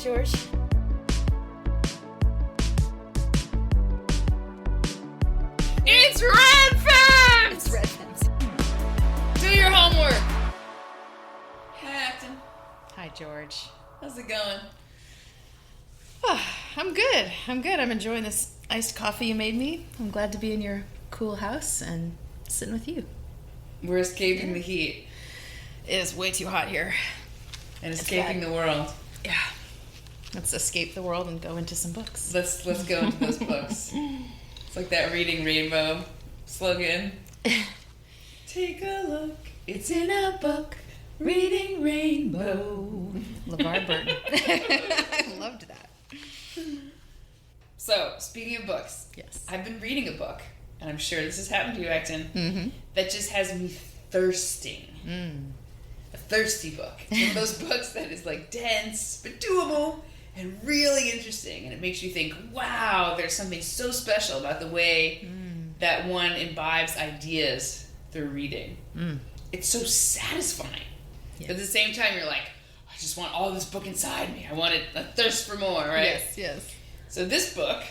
George. It's Red Fence! It's Red Fence. Do your homework. Hi, Acton. Hi, George. How's it going? I'm good. I'm enjoying this iced coffee you made me. I'm glad to be in your cool house and sitting with you. We're escaping the heat It is way too hot here. and escaping the world. Yeah. Let's escape the world and go into some books. Let's go into those books. It's like that Reading Rainbow slogan. Take a look. It's in a book. Reading Rainbow. LeVar Burton. I loved that. So, speaking of books, Yes. I've been reading a book, and I'm sure this has happened to you, Acton, Mm-hmm. that just has me thirsting. A thirsty book. It's one of those books that is like dense, but doable, and really interesting. And it makes you think, wow, there's something so special about the way that one imbibes ideas through reading. It's so satisfying. Yes. But at the same time, you're like, I just want all this book inside me. I want it, a thirst for more, right? Yes. So this book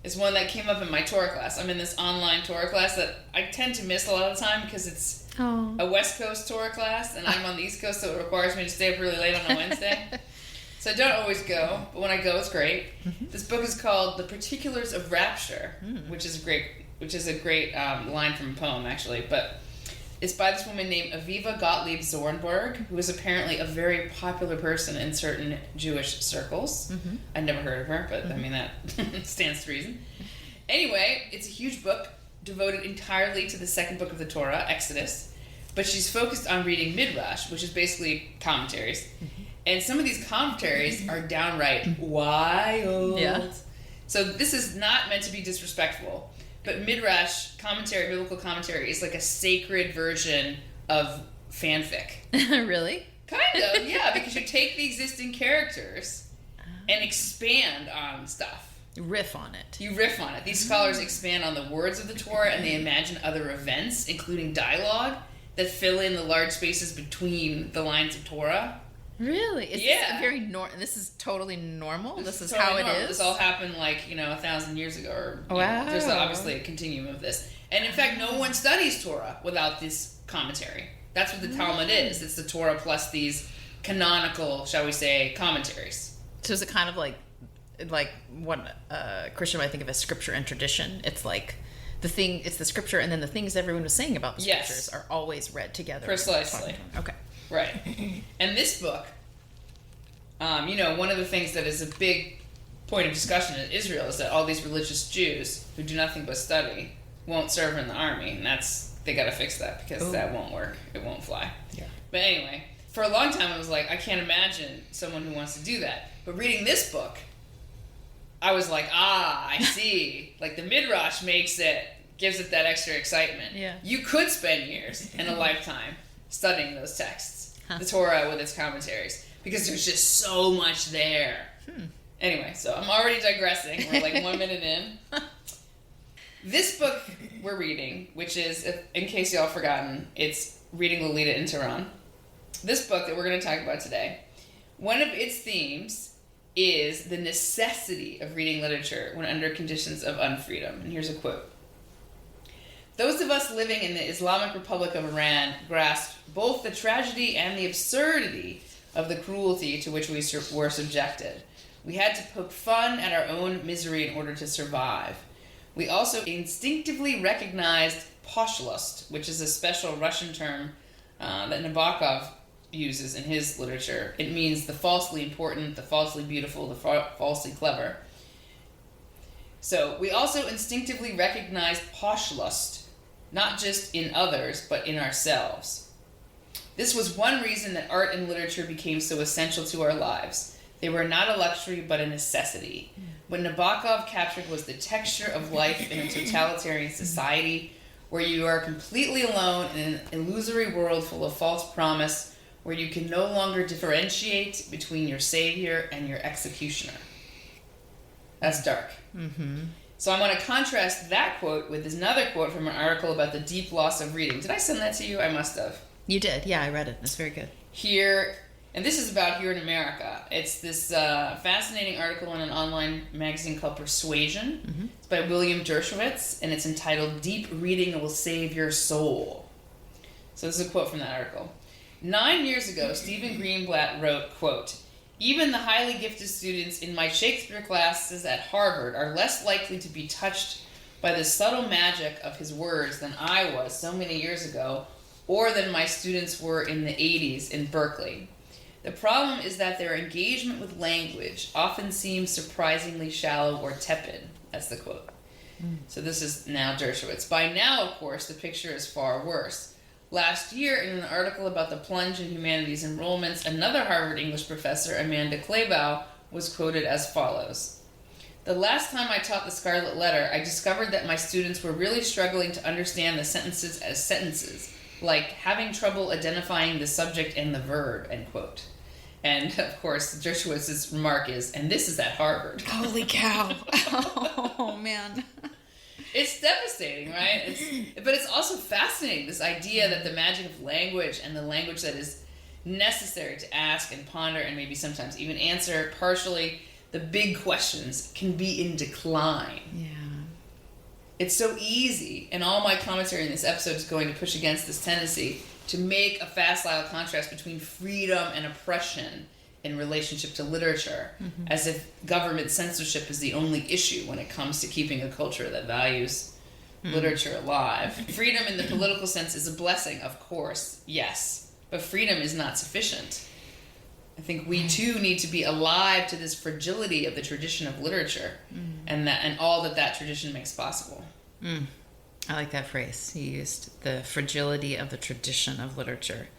is one that came up in my Torah class. I'm in this online Torah class that I tend to miss a lot of the time because it's Oh. a West Coast Torah class, and I'm on the East Coast, so it requires me to stay up really late on a Wednesday. So I don't always go, but when I go, it's great. This book is called "The Particulars of Rapture," which is a great line from a poem, actually. But it's by this woman named Aviva Gottlieb Zornberg, who is apparently a very popular person in certain Jewish circles. I'd never heard of her, but I mean that stands to reason. Anyway, it's a huge book devoted entirely to the second book of the Torah, Exodus, but she's focused on reading Midrash, which is basically commentaries. And some of these commentaries are downright wild. Yeah. So this is not meant to be disrespectful, but Midrash commentary, biblical commentary, is like a sacred version of fanfic. Really? Kind of, yeah, because you take the existing characters and expand on stuff. Riff on it. You riff on it. These scholars expand on the words of the Torah, and they imagine other events, including dialogue, that fill in the large spaces between the lines of Torah. Really? Is Yeah. This is totally normal? This is totally how it normal. is? This all happened 1,000 years ago. Or, you know, Wow. there's obviously a continuum of this. And in fact, no one studies Torah without this commentary. That's what the Talmud is. It's the Torah plus these canonical, shall we say, commentaries. So is it kind of like what Christian might think of as scripture and tradition? It's like it's the scripture, and then the things everyone was saying about the Yes. scriptures are always read together. Precisely. Okay. Right. And this book, one of the things that is a big point of discussion in Israel is that all these religious Jews who do nothing but study won't serve in the army, and they got to fix that because that won't work. It won't fly. Yeah. But anyway, for a long time I was like, I can't imagine someone who wants to do that. But reading this book, I was like, I see. Like the Midrash gives it that extra excitement. Yeah. You could spend years and a lifetime studying those texts, the Torah with its commentaries, because there's just so much there. Anyway, so I'm already digressing. We're like 1 minute in. This book we're reading, which is, in case y'all forgotten, it's Reading Lolita in Tehran. This book that we're going to talk about today, one of its themes is the necessity of reading literature when under conditions of unfreedom. And here's a quote. Those of us living in the Islamic Republic of Iran grasped both the tragedy and the absurdity of the cruelty to which we were subjected. We had to poke fun at our own misery in order to survive. We also instinctively recognized poshlust, which is a special Russian term that Nabokov uses in his literature. It means the falsely important, the falsely beautiful, the falsely clever. So we also instinctively recognized poshlust, not just in others, but in ourselves. This was one reason that art and literature became so essential to our lives. They were not a luxury, but a necessity. What Nabokov captured was the texture of life in a totalitarian society where you are completely alone in an illusory world full of false promise, where you can no longer differentiate between your savior and your executioner. That's dark. So I want to contrast that quote with another quote from an article about the deep loss of reading. Did I send that to you? I must have. You did. Yeah, I read it. It's very good. Here And this is about here in America. It's this fascinating article in an online magazine called Persuasion. Mm-hmm. It's by William Dershowitz, and it's entitled "Deep Reading Will Save Your Soul." So this is a quote from that article. 9 years ago, Stephen Greenblatt wrote, quote, "Even the highly gifted students in my Shakespeare classes at Harvard are less likely to be touched by the subtle magic of his words than I was so many years ago, or than my students were in the 80s in Berkeley. The problem is that their engagement with language often seems surprisingly shallow or tepid." That's the quote. So this is now Dershowitz. By now, of course, the picture is far worse. Last year, in an article about the plunge in humanities enrollments, another Harvard English professor, Amanda Klebaugh, was quoted as follows. "The last time I taught the Scarlet Letter, I discovered that my students were really struggling to understand the sentences as sentences, like having trouble identifying the subject and the verb," end quote. And, of course, Dershowitz's remark is, "And this is at Harvard." Holy cow. Oh, man. It's devastating, right? But it's also fascinating, this idea that the magic of language and the language that is necessary to ask and ponder and maybe sometimes even answer partially the big questions can be in decline. Yeah. It's so easy, and all my commentary in this episode is going to push against this tendency to make a facile contrast between freedom and oppression in relationship to literature, as if government censorship is the only issue when it comes to keeping a culture that values literature alive. Freedom in the political sense is a blessing, of course, yes, but freedom is not sufficient. I think we too need to be alive to this fragility of the tradition of literature, and all that tradition makes possible. I like that phrase you used, the fragility of the tradition of literature.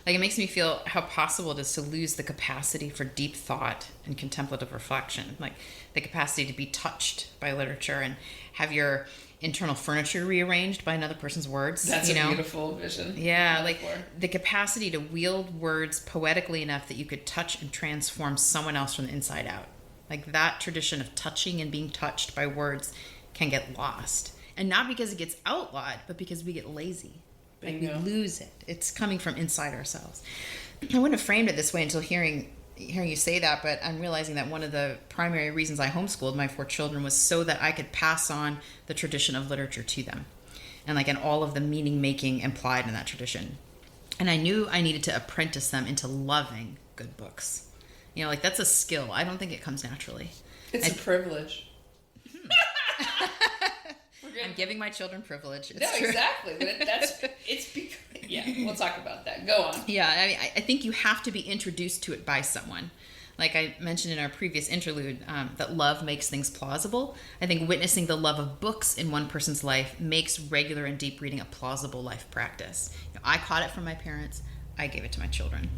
Like, it makes me feel how possible it is to lose the capacity for deep thought and contemplative reflection, like the capacity to be touched by literature and have your internal furniture rearranged by another person's words. That's a beautiful vision. Yeah, like the capacity to wield words poetically enough that you could touch and transform someone else from the inside out. Like, that tradition of touching and being touched by words can get lost. And not because it gets outlawed, but because we get lazy. Like, we lose it. It's coming from inside ourselves. I wouldn't have framed it this way until hearing you say that, but I'm realizing that one of the primary reasons I homeschooled my 4 children was so that I could pass on the tradition of literature to them, and all of the meaning making implied in that tradition. And I knew I needed to apprentice them into loving good books. That's a skill. I don't think it comes naturally. It's a privilege. I'm giving my children privilege. No, exactly. But we'll talk about that. Go on. Yeah, I think you have to be introduced to it by someone. Like I mentioned in our previous interlude, that love makes things plausible. I think witnessing the love of books in one person's life makes regular and deep reading a plausible life practice. I caught it from my parents. I gave it to my children.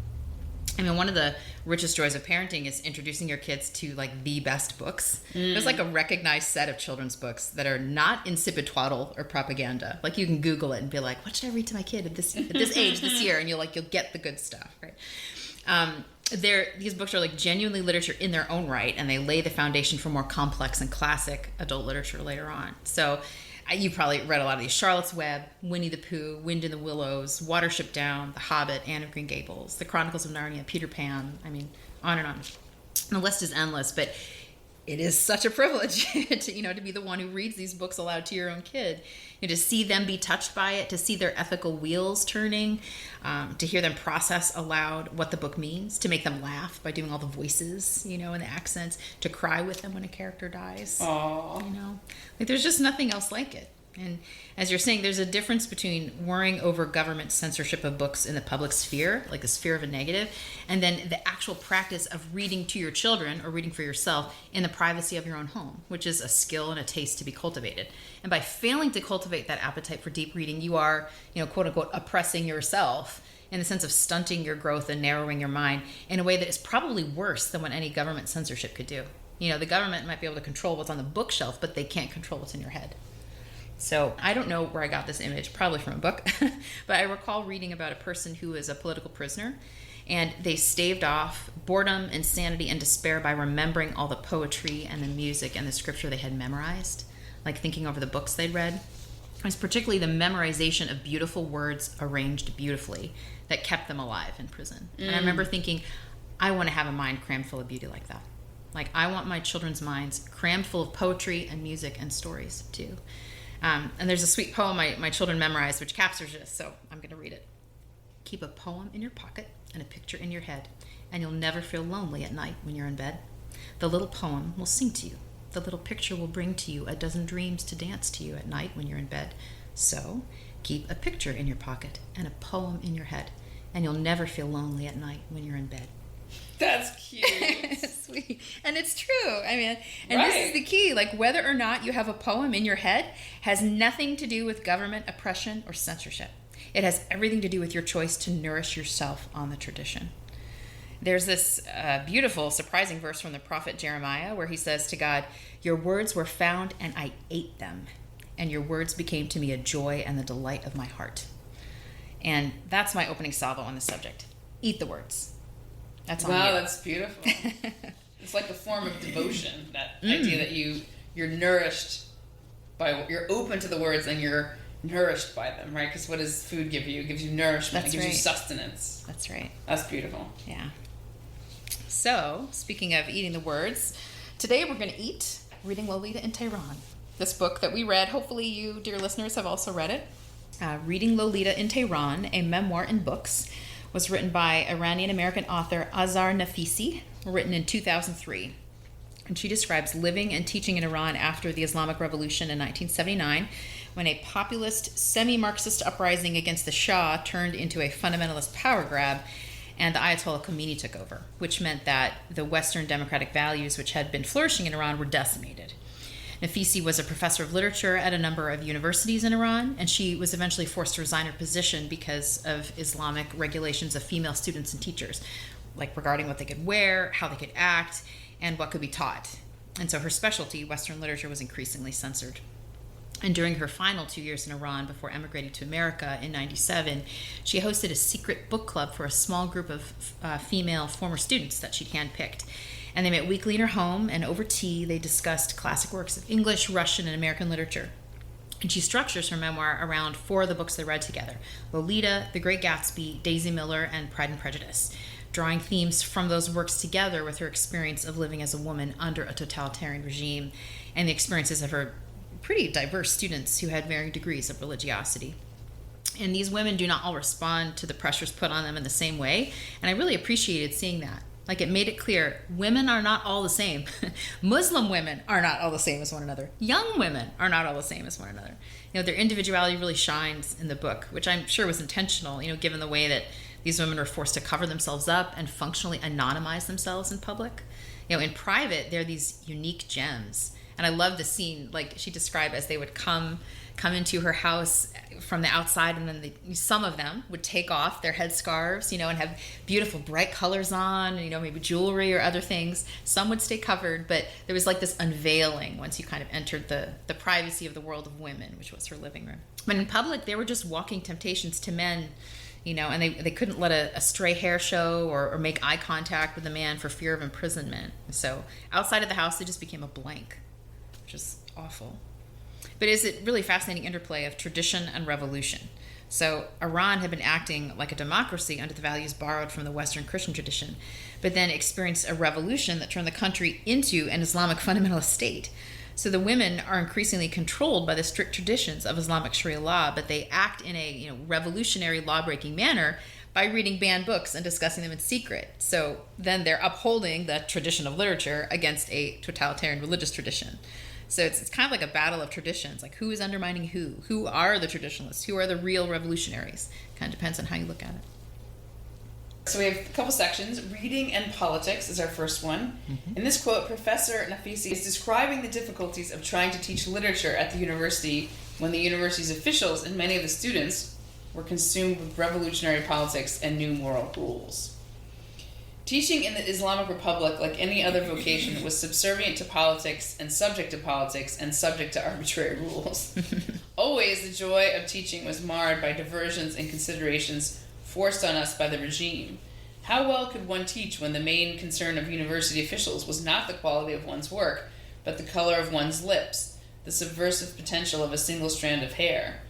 One of the richest joys of parenting is introducing your kids to the best books. There's a recognized set of children's books that are not insipid twaddle or propaganda. You can Google it and be like, what should I read to my kid at this age this year? And you'll get the good stuff, right? These books are genuinely literature in their own right, and they lay the foundation for more complex and classic adult literature later on. So you probably read a lot of these: Charlotte's Web, Winnie the Pooh, Wind in the Willows, Watership Down, The Hobbit, Anne of Green Gables, The Chronicles of Narnia, Peter Pan. On and on. The list is endless, but it is such a privilege to be the one who reads these books aloud to your own kid. To see them be touched by it, to see their ethical wheels turning, to hear them process aloud what the book means, to make them laugh by doing all the voices, and the accents, to cry with them when a character dies. Aww. There's just nothing else like it. And as you're saying, there's a difference between worrying over government censorship of books in the public sphere, like the sphere of a negative, and then the actual practice of reading to your children or reading for yourself in the privacy of your own home, which is a skill and a taste to be cultivated. And by failing to cultivate that appetite for deep reading, you are, quote unquote, oppressing yourself in the sense of stunting your growth and narrowing your mind in a way that is probably worse than what any government censorship could do. The government might be able to control what's on the bookshelf, but they can't control what's in your head. So I don't know where I got this image, probably from a book, but I recall reading about a person who was a political prisoner, and they staved off boredom, insanity, and despair by remembering all the poetry and the music and the scripture they had memorized, thinking over the books they'd read. It was particularly the memorization of beautiful words arranged beautifully that kept them alive in prison. And I remember thinking, I want to have a mind crammed full of beauty like that. Like, I want my children's minds crammed full of poetry and music and stories, too. And there's a sweet poem my children memorized, which captures this, so I'm going to read it. Keep a poem in your pocket and a picture in your head, and you'll never feel lonely at night when you're in bed. The little poem will sing to you. The little picture will bring to you a dozen dreams to dance to you at night when you're in bed. So, keep a picture in your pocket and a poem in your head, and you'll never feel lonely at night when you're in bed. That's cute. Sweet. And it's true. I mean, and right. This is the key. Like, whether or not you have a poem in your head has nothing to do with government oppression or censorship. It has everything to do with your choice to nourish yourself on the tradition. There's this beautiful, surprising verse from the prophet Jeremiah where he says to God, "Your words were found and I ate them, and your words became to me a joy and the delight of my heart." And that's my opening salvo on the subject. Eat the words. That's on you. Wow, that's beautiful. It's like a form of devotion, that idea that you're nourished by, you're open to the words and you're nourished by them, right? Because what does food give you? It gives you nourishment. That's it gives right. you sustenance. That's right. That's beautiful. Yeah. So, speaking of eating the words, today we're going to eat Reading Lolita in Tehran. This book that we read, hopefully you, dear listeners, have also read it. Reading Lolita in Tehran, a memoir in books, was written by Iranian-American author Azar Nafisi, written in 2003. And she describes living and teaching in Iran after the Islamic Revolution in 1979, when a populist, semi-Marxist uprising against the Shah turned into a fundamentalist power grab, and the Ayatollah Khomeini took over, which meant that the Western democratic values which had been flourishing in Iran were decimated. Nafisi was a professor of literature at a number of universities in Iran, and she was eventually forced to resign her position because of Islamic regulations of female students and teachers, like regarding what they could wear, how they could act, and what could be taught. And so her specialty, Western literature, was increasingly censored. And during her final 2 years in Iran before emigrating to America in 1997, she hosted a secret book club for a small group of female former students that she'd handpicked. And they met weekly in her home, and over tea, they discussed classic works of English, Russian, and American literature. And she structures her memoir around 4 of the books they read together: Lolita, The Great Gatsby, Daisy Miller, and Pride and Prejudice, drawing themes from those works together with her experience of living as a woman under a totalitarian regime and the experiences of her pretty diverse students who had varying degrees of religiosity. And these women do not all respond to the pressures put on them in the same way, and I really appreciated seeing that. Like, it made it clear, women are not all the same. Muslim women are not all the same as one another. Young women are not all the same as one another. You know, their individuality really shines in the book, which I'm sure was intentional, you know, given the way that these women were forced to cover themselves up and functionally anonymize themselves in public. You know, in private, they're these unique gems. And I love the scene, like she described, as they would come into her house from the outside, and then some of them would take off their headscarves, you know, and have beautiful bright colors on, you know, maybe jewelry or other things. Some would stay covered, but there was like this unveiling once you kind of entered the privacy of the world of women, which was her living room. But in public, they were just walking temptations to men, you know, and they couldn't let a stray hair show or make eye contact with a man for fear of imprisonment. So outside of the house, they just became a blank, which is awful. But it's a really fascinating interplay of tradition and revolution. So Iran had been acting like a democracy under the values borrowed from the Western Christian tradition, but then experienced a revolution that turned the country into an Islamic fundamentalist state. So the women are increasingly controlled by the strict traditions of Islamic Sharia law, but they act in a, you know, revolutionary law-breaking manner by reading banned books and discussing them in secret. So then they're upholding the tradition of literature against a totalitarian religious tradition. So it's kind of like a battle of traditions, like who is undermining who? Who are the traditionalists? Who are the real revolutionaries? Kind of depends on how you look at it. So we have a couple sections. Reading and politics is our first one. Mm-hmm. In this quote, Professor Nafisi is describing the difficulties of trying to teach literature at the university when the university's officials and many of the students were consumed with revolutionary politics and new moral rules. Teaching in the Islamic Republic, like any other vocation, was subservient to politics and subject to politics and subject to arbitrary rules. Always the joy of teaching was marred by diversions and considerations forced on us by the regime. How well could one teach when the main concern of university officials was not the quality of one's work, but the color of one's lips, the subversive potential of a single strand of hair?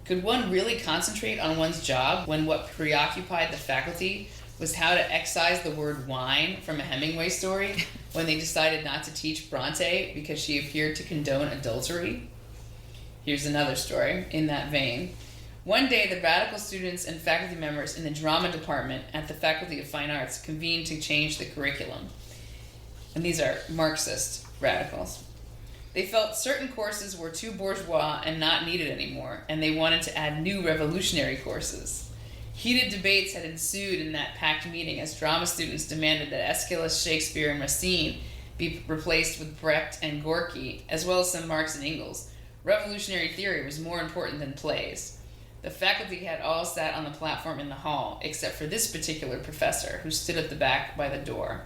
Could one really concentrate on one's job when what preoccupied the faculty was how to excise the word wine from a Hemingway story when they decided not to teach Bronte because she appeared to condone adultery? Here's another story in that vein. One day, the radical students and faculty members in the drama department at the Faculty of Fine Arts convened to change the curriculum. And these are Marxist radicals. They felt certain courses were too bourgeois and not needed anymore, and they wanted to add new revolutionary courses. Heated debates had ensued in that packed meeting as drama students demanded that Aeschylus, Shakespeare, and Racine be replaced with Brecht and Gorky, as well as some Marx and Engels. Revolutionary theory was more important than plays. The faculty had all sat on the platform in the hall, except for this particular professor, who stood at the back by the door.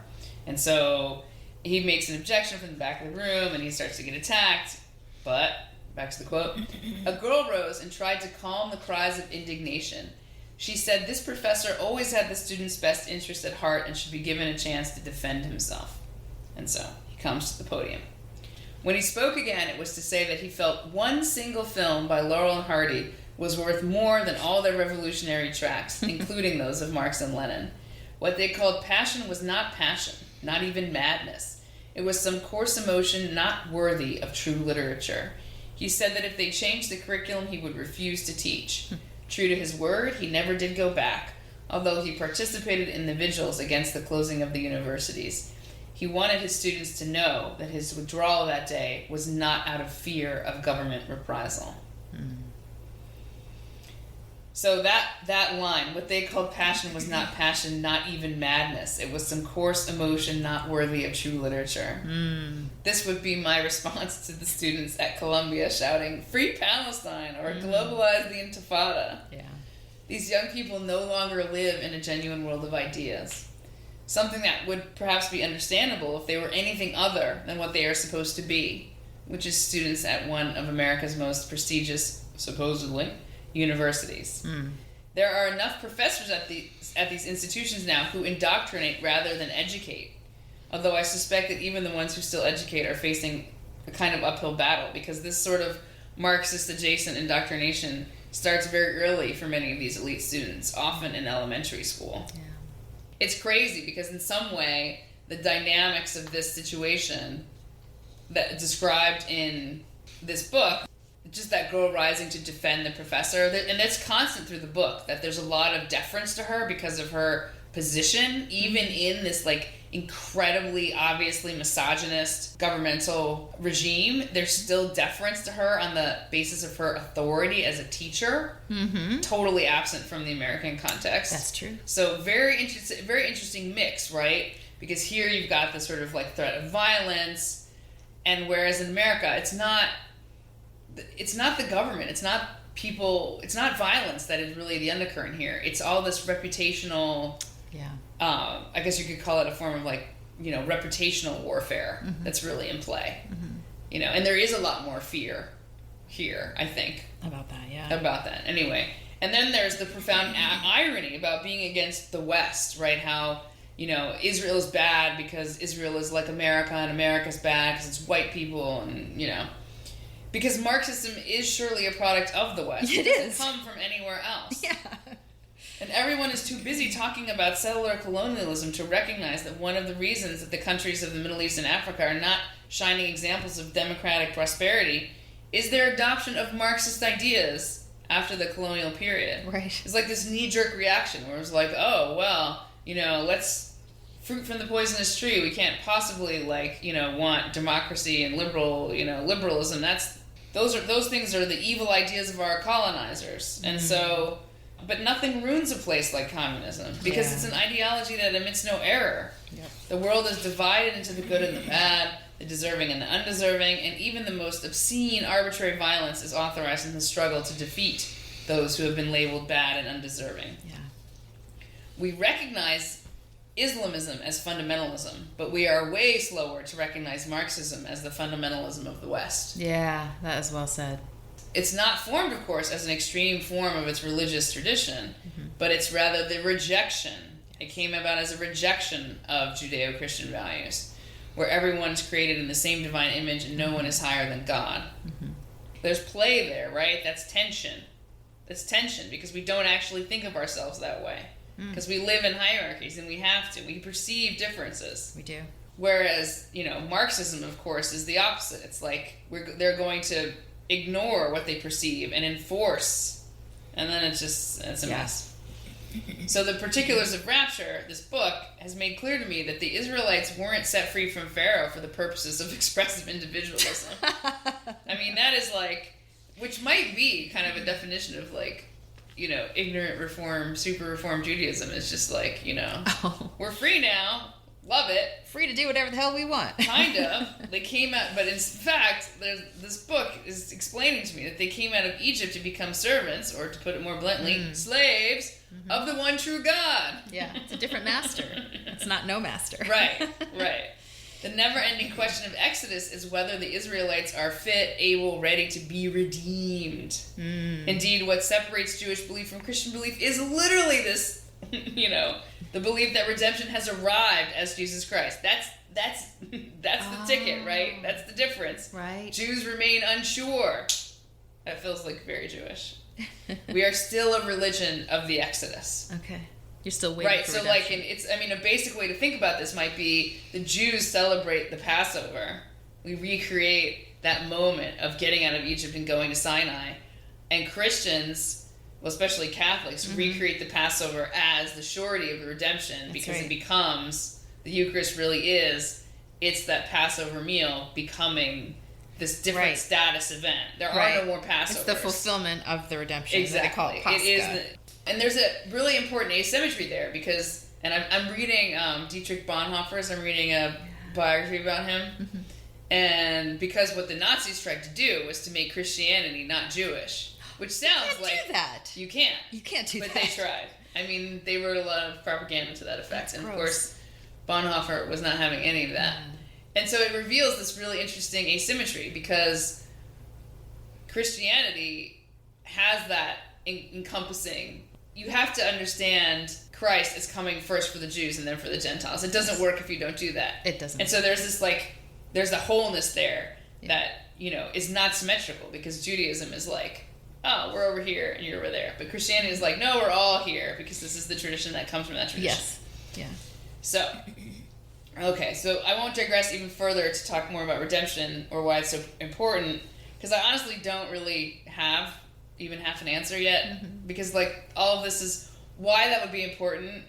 And so he makes an objection from the back of the room, and he starts to get attacked. But, back to the quote, a girl rose and tried to calm the cries of indignation. She said this professor always had the student's best interest at heart and should be given a chance to defend himself. And so he comes to the podium. When he spoke again, it was to say that he felt one single film by Laurel and Hardy was worth more than all their revolutionary tracts, including those of Marx and Lenin. What they called passion was not passion, not even madness. It was some coarse emotion not worthy of true literature. He said that if they changed the curriculum, he would refuse to teach. True to his word, he never did go back, although he participated in the vigils against the closing of the universities. He wanted his students to know that his withdrawal that day was not out of fear of government reprisal. So that line, what they called passion was not passion, not even madness. It was some coarse emotion not worthy of true literature. This would be my response to the students at Columbia shouting, "Free Palestine," or "Globalize the Intifada." Yeah. These young people no longer live in a genuine world of ideas. Something that would perhaps be understandable if they were anything other than what they are supposed to be, which is students at one of America's most prestigious, supposedly, universities. There are enough professors at these institutions now who indoctrinate rather than educate, although I suspect that even the ones who still educate are facing a kind of uphill battle, because this sort of Marxist adjacent indoctrination starts very early for many of these elite students, often in elementary school. Yeah. It's crazy because in some way the dynamics of this situation that described in this book, just that girl rising to defend the professor, and it's constant through the book, that there's a lot of deference to her because of her position, even in this like incredibly obviously misogynist governmental regime. There's still deference to her on the basis of her authority as a teacher, totally absent from the American context. That's true. So very interesting mix, right? Because here you've got the sort of like threat of violence, and whereas in America it's not the government, it's not people, it's not violence that is really the undercurrent here. It's all this reputational, I guess you could call it a form of like, reputational warfare that's really in play. And there is a lot more fear here, I think. About that, yeah. About that, anyway. And then there's the profound irony about being against the West, right? How, Israel is bad because Israel is like America, and America's bad because it's white people, and, because Marxism is surely a product of the West. It doesn't come from anywhere else. Yeah. And everyone is too busy talking about settler colonialism to recognize that one of the reasons that the countries of the Middle East and Africa are not shining examples of democratic prosperity is their adoption of Marxist ideas after the colonial period. Right. It's like this knee-jerk reaction where it's like, oh, well, let's fruit from the poisonous tree. We can't possibly, want democracy and liberalism. Those things are the evil ideas of our colonizers. And so, but nothing ruins a place like communism because it's an ideology that admits no error. Yep. The world is divided into the good and the bad, the deserving and the undeserving, and even the most obscene, arbitrary violence is authorized in the struggle to defeat those who have been labeled bad and undeserving. Yeah. We recognize Islamism as fundamentalism, but we are way slower to recognize Marxism as the fundamentalism of the West. Yeah, that is well said. It's not formed, of course, as an extreme form of its religious tradition, but it's rather the rejection. It came about as a rejection of Judeo-Christian values, where everyone's created in the same divine image and no one is higher than God. There's play there, right? That's tension. this tension because we don't actually think of ourselves that way. Because we live in hierarchies and we have to. We perceive differences. We do. Whereas, Marxism, of course, is the opposite. It's like they're going to ignore what they perceive and enforce. And then it's a mess. So the particulars of rapture, this book, has made clear to me that the Israelites weren't set free from Pharaoh for the purposes of expressive individualism. I mean, that is which might be kind of a definition of ignorant reform, super reform Judaism. It's just we're free now. Love it. Free to do whatever the hell we want. Kind of. They came out, but in fact, this book is explaining to me that they came out of Egypt to become servants, or to put it more bluntly, slaves of the one true God. Yeah, it's a different master. It's not no master. Right. The never-ending question of Exodus is whether the Israelites are fit, able, ready to be redeemed. Indeed, what separates Jewish belief from Christian belief is literally this, the belief that redemption has arrived as Jesus Christ. That's the ticket, right? That's the difference. Right. Jews remain unsure. That feels like very Jewish. We are still a religion of the Exodus. Okay. You're still waiting for redemption. A basic way to think about this might be the Jews celebrate the Passover. We recreate that moment of getting out of Egypt and going to Sinai. And Christians, well, especially Catholics, recreate the Passover as the surety of the redemption. Because it becomes, the Eucharist really is, it's that Passover meal becoming this different status event. There are no more Passovers. It's the fulfillment of the redemption. Exactly. They call it Pascha. And there's a really important asymmetry there because, and I'm reading Dietrich Bonhoeffer's, I'm reading a biography about him, and because what the Nazis tried to do was to make Christianity not Jewish, which sounds like... You can't do that. You can't. You can't do that. But they tried. I mean, they wrote a lot of propaganda to that effect, and of course, Bonhoeffer was not having any of that. And so it reveals this really interesting asymmetry because Christianity has that encompassing. You have to understand Christ is coming first for the Jews and then for the Gentiles. It doesn't work if you don't do that. It doesn't. And so there's this there's a wholeness there that, is not symmetrical because Judaism is oh, we're over here and you're over there. But Christianity is no, we're all here because this is the tradition that comes from that tradition. Yes. Yeah. So, okay, so I won't digress even further to talk more about redemption or why it's so important because I honestly don't really have even half an answer yet because all of this is why that would be important.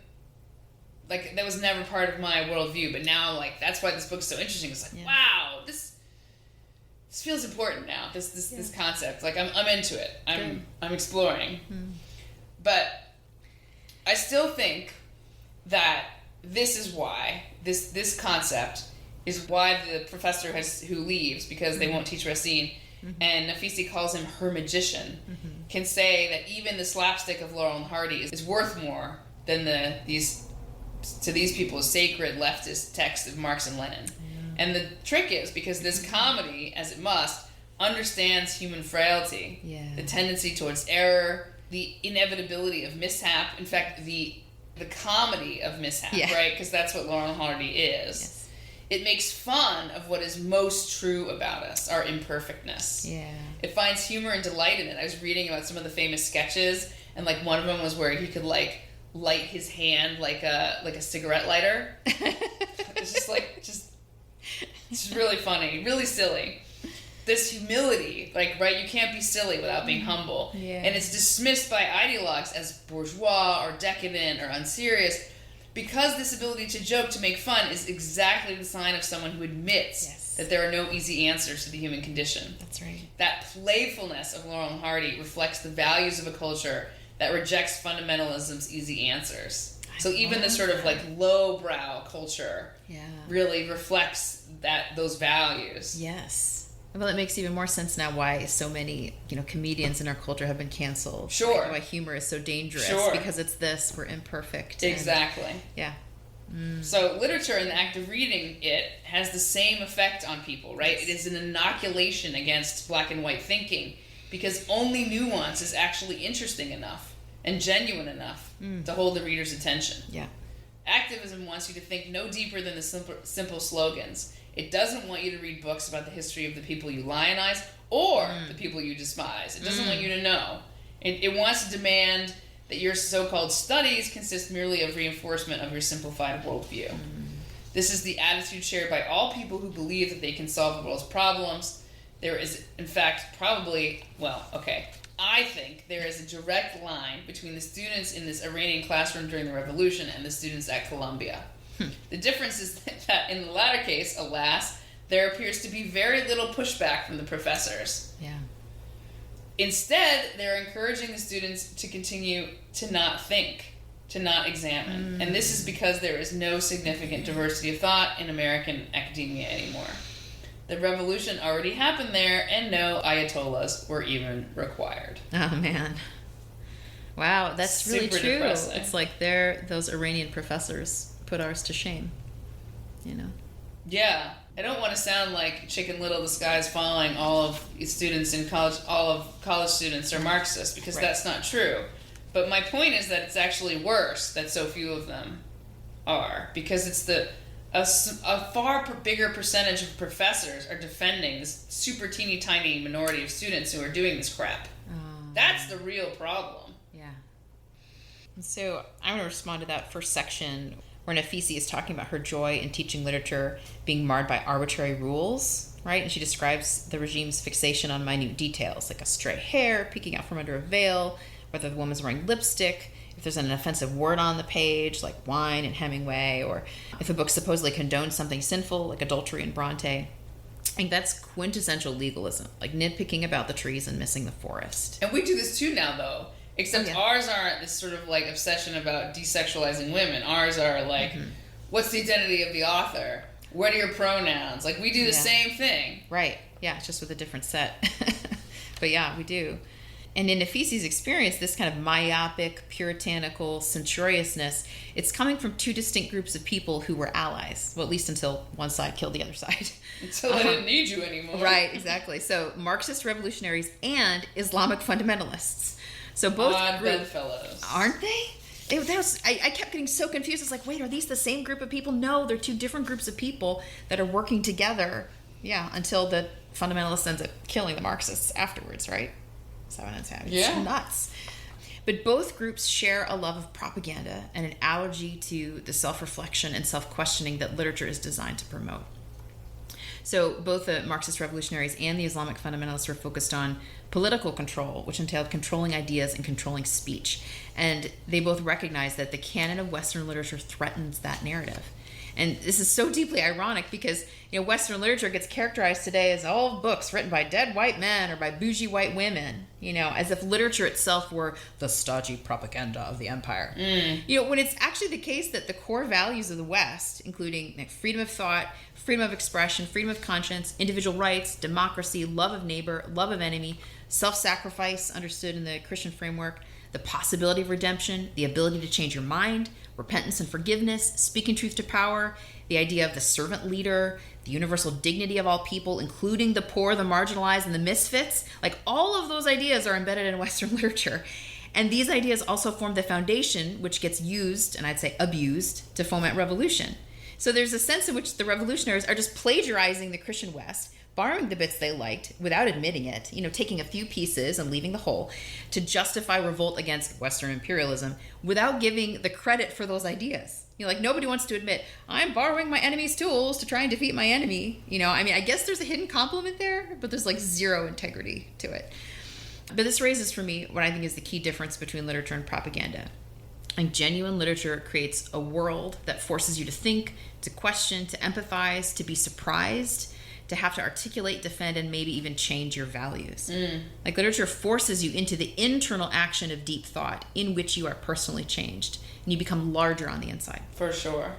That was never part of my worldview, but now that's why this book's so interesting. It's wow, this feels important now. This concept, I'm into it. I'm exploring, but I still think that this is why this concept is why the professor who leaves because they won't teach Racine. And Nafisi calls him her magician, can say that even the slapstick of Laurel and Hardy is worth more than these people sacred leftist text of Marx and Lenin. And the trick is because this comedy, as it must, understands human frailty, the tendency towards error, the inevitability of mishap. In fact, the comedy of mishap, right? Because that's what Laurel and Hardy is. Yes. It makes fun of what is most true about us, our imperfectness. Yeah. It finds humor and delight in it. I was reading about some of the famous sketches, and one of them was where he could light his hand like a cigarette lighter. It's just really funny, really silly. This humility, right? You can't be silly without being humble. Yeah. And it's dismissed by ideologues as bourgeois or decadent or unserious. Because this ability to joke, to make fun, is exactly the sign of someone who admits that there are no easy answers to the human condition. That's right. That playfulness of Laurel and Hardy reflects the values of a culture that rejects fundamentalism's easy answers. So even the sort of lowbrow culture really reflects those values. Yes. Well, it makes even more sense now why so many, comedians in our culture have been canceled. Sure. Why humor is so dangerous. Sure. Because it's this, we're imperfect. Exactly. Yeah. So literature and the act of reading it has the same effect on people, right? Yes. It is an inoculation against black and white thinking because only nuance is actually interesting enough and genuine enough to hold the reader's attention. Yeah. Activism wants you to think no deeper than the simple slogans. It doesn't want you to read books about the history of the people you lionize or the people you despise. It doesn't want you to know. It wants to demand that your so-called studies consist merely of reinforcement of your simplified worldview. This is the attitude shared by all people who believe that they can solve the world's problems. There is, in fact, I think there is a direct line between the students in this Iranian classroom during the revolution and the students at Columbia. The difference is that in the latter case, alas, there appears to be very little pushback from the professors. Yeah. Instead, they're encouraging the students to continue to not think, to not examine. And this is because there is no significant diversity of thought in American academia anymore. The revolution already happened there, and no ayatollahs were even required. Oh, man. Wow, that's really true. Depressing. It's like those Iranian professors put ours to shame, Yeah. I don't want to sound like Chicken Little, the sky's falling, all of students in college, all of college students are Marxists, because that's not true. But my point is that it's actually worse that so few of them are, because it's a far bigger percentage of professors are defending this super teeny tiny minority of students who are doing this crap. That's the real problem. Yeah. And so I want to respond to that first section where Nafisi is talking about her joy in teaching literature being marred by arbitrary rules, right? And she describes the regime's fixation on minute details, like a stray hair peeking out from under a veil, whether the woman's wearing lipstick, if there's an offensive word on the page, like wine in Hemingway, or if a book supposedly condones something sinful, like adultery in Bronte. I think that's quintessential legalism, like nitpicking about the trees and missing the forest. And we do this too now, though. Except ours aren't this sort of like obsession about desexualizing women. Ours are like, what's the identity of the author? What are your pronouns? Like, we do the same thing. Right. Yeah, it's just with a different set. But yeah, we do. And in Nafisi's experience, this kind of myopic, puritanical, censoriousness, it's coming from two distinct groups of people who were allies. Well, at least until one side killed the other side. Until they didn't need you anymore. Right, exactly. So Marxist revolutionaries and Islamic fundamentalists. So both odd groups, bedfellows, aren't they? I kept getting so confused. It's like, wait, are these the same group of people? No, they're two different groups of people that are working together. Yeah, until the fundamentalists ends up killing the Marxists afterwards, right? So it's nuts. But both groups share a love of propaganda and an allergy to the self-reflection and self-questioning that literature is designed to promote. So both the Marxist revolutionaries and the Islamic fundamentalists were focused on political control, which entailed controlling ideas and controlling speech. And they both recognized that the canon of Western literature threatens that narrative. And this is so deeply ironic because, Western literature gets characterized today as all books written by dead white men or by bougie white women, as if literature itself were the stodgy propaganda of the empire. When it's actually the case that the core values of the West, including freedom of thought, freedom of expression, freedom of conscience, individual rights, democracy, love of neighbor, love of enemy, self-sacrifice understood in the Christian framework, the possibility of redemption, the ability to change your mind, repentance and forgiveness, speaking truth to power, the idea of the servant leader, the universal dignity of all people, including the poor, the marginalized, and the misfits. Like, all of those ideas are embedded in Western literature. And these ideas also form the foundation which gets used, and I'd say abused, to foment revolution. So there's a sense in which the revolutionaries are just plagiarizing the Christian West, borrowing the bits they liked without admitting it, taking a few pieces and leaving the whole to justify revolt against Western imperialism without giving the credit for those ideas. Nobody wants to admit, I'm borrowing my enemy's tools to try and defeat my enemy. I guess there's a hidden compliment there, but there's zero integrity to it. But this raises for me what I think is the key difference between literature and propaganda. And genuine literature creates a world that forces you to think, to question, to empathize, to be surprised, to have to articulate, defend, and maybe even change your values. Literature forces you into the internal action of deep thought in which you are personally changed, and you become larger on the inside. For sure.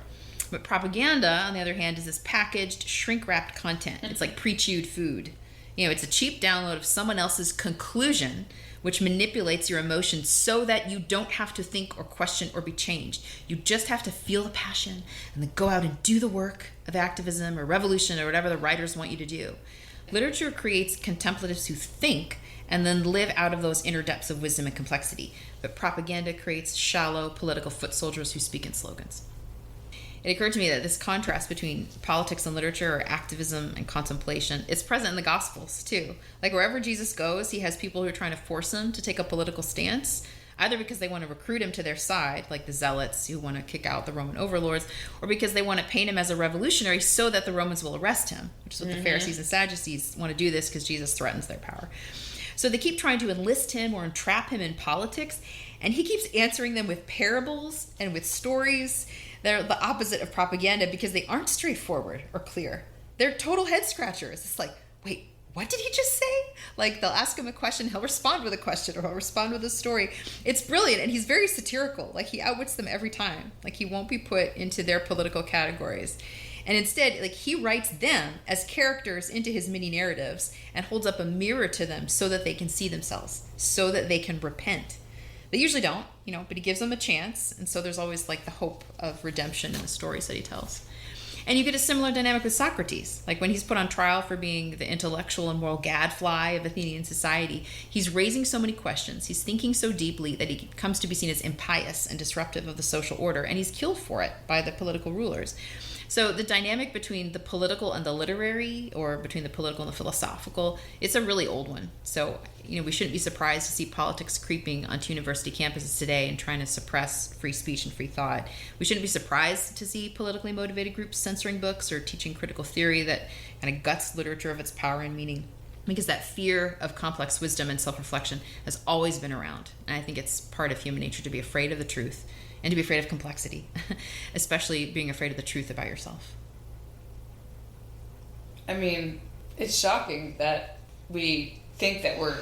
But propaganda, on the other hand, is this packaged, shrink-wrapped content. It's like pre-chewed food. It's a cheap download of someone else's conclusion, which manipulates your emotions so that you don't have to think or question or be changed. You just have to feel the passion and then go out and do the work of activism or revolution or whatever the writers want you to do. Literature creates contemplatives who think and then live out of those inner depths of wisdom and complexity. But propaganda creates shallow political foot soldiers who speak in slogans. It occurred to me that this contrast between politics and literature, or activism and contemplation, is present in the Gospels too. Like wherever Jesus goes, he has people who are trying to force him to take a political stance, either because they want to recruit him to their side, like the Zealots who want to kick out the Roman overlords, or because they want to paint him as a revolutionary so that the Romans will arrest him, which is what the Pharisees and Sadducees want to do this because Jesus threatens their power. So they keep trying to enlist him or entrap him in politics, and he keeps answering them with parables and with stories. They're the opposite of propaganda because they aren't straightforward or clear. They're total head scratchers. It's like, wait, what did he just say? Like, they'll ask him a question, he'll respond with a question, or he'll respond with a story. It's brilliant, and he's very satirical. Like, he outwits them every time. Like, he won't be put into their political categories. And instead, like, he writes them as characters into his mini narratives and holds up a mirror to them so that they can see themselves, so that they can repent. They usually don't, but he gives them a chance, and so there's always like the hope of redemption in the stories that he tells. And you get a similar dynamic with Socrates. Like when he's put on trial for being the intellectual and moral gadfly of Athenian society, he's raising so many questions, he's thinking so deeply that he comes to be seen as impious and disruptive of the social order, and he's killed for it by the political rulers. So the dynamic between the political and the literary, or between the political and the philosophical, it's a really old one. So, we shouldn't be surprised to see politics creeping onto university campuses today and trying to suppress free speech and free thought. We shouldn't be surprised to see politically motivated groups censoring books or teaching critical theory that kind of guts literature of its power and meaning, because that fear of complex wisdom and self-reflection has always been around. And I think it's part of human nature to be afraid of the truth and to be afraid of complexity, especially being afraid of the truth about yourself. I mean, it's shocking that we think that we're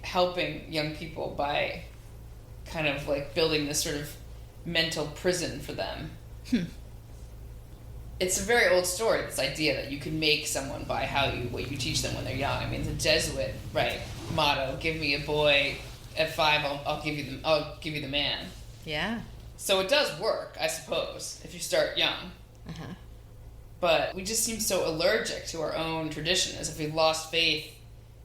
helping young people by kind of like building this sort of mental prison for them. It's a very old story, this idea that you can make someone by what you teach them when they're young. I mean, the Jesuit, motto, give me a boy at 5, I'll give you the man. Yeah. So it does work, I suppose, if you start young. But we just seem so allergic to our own tradition, as if we lost faith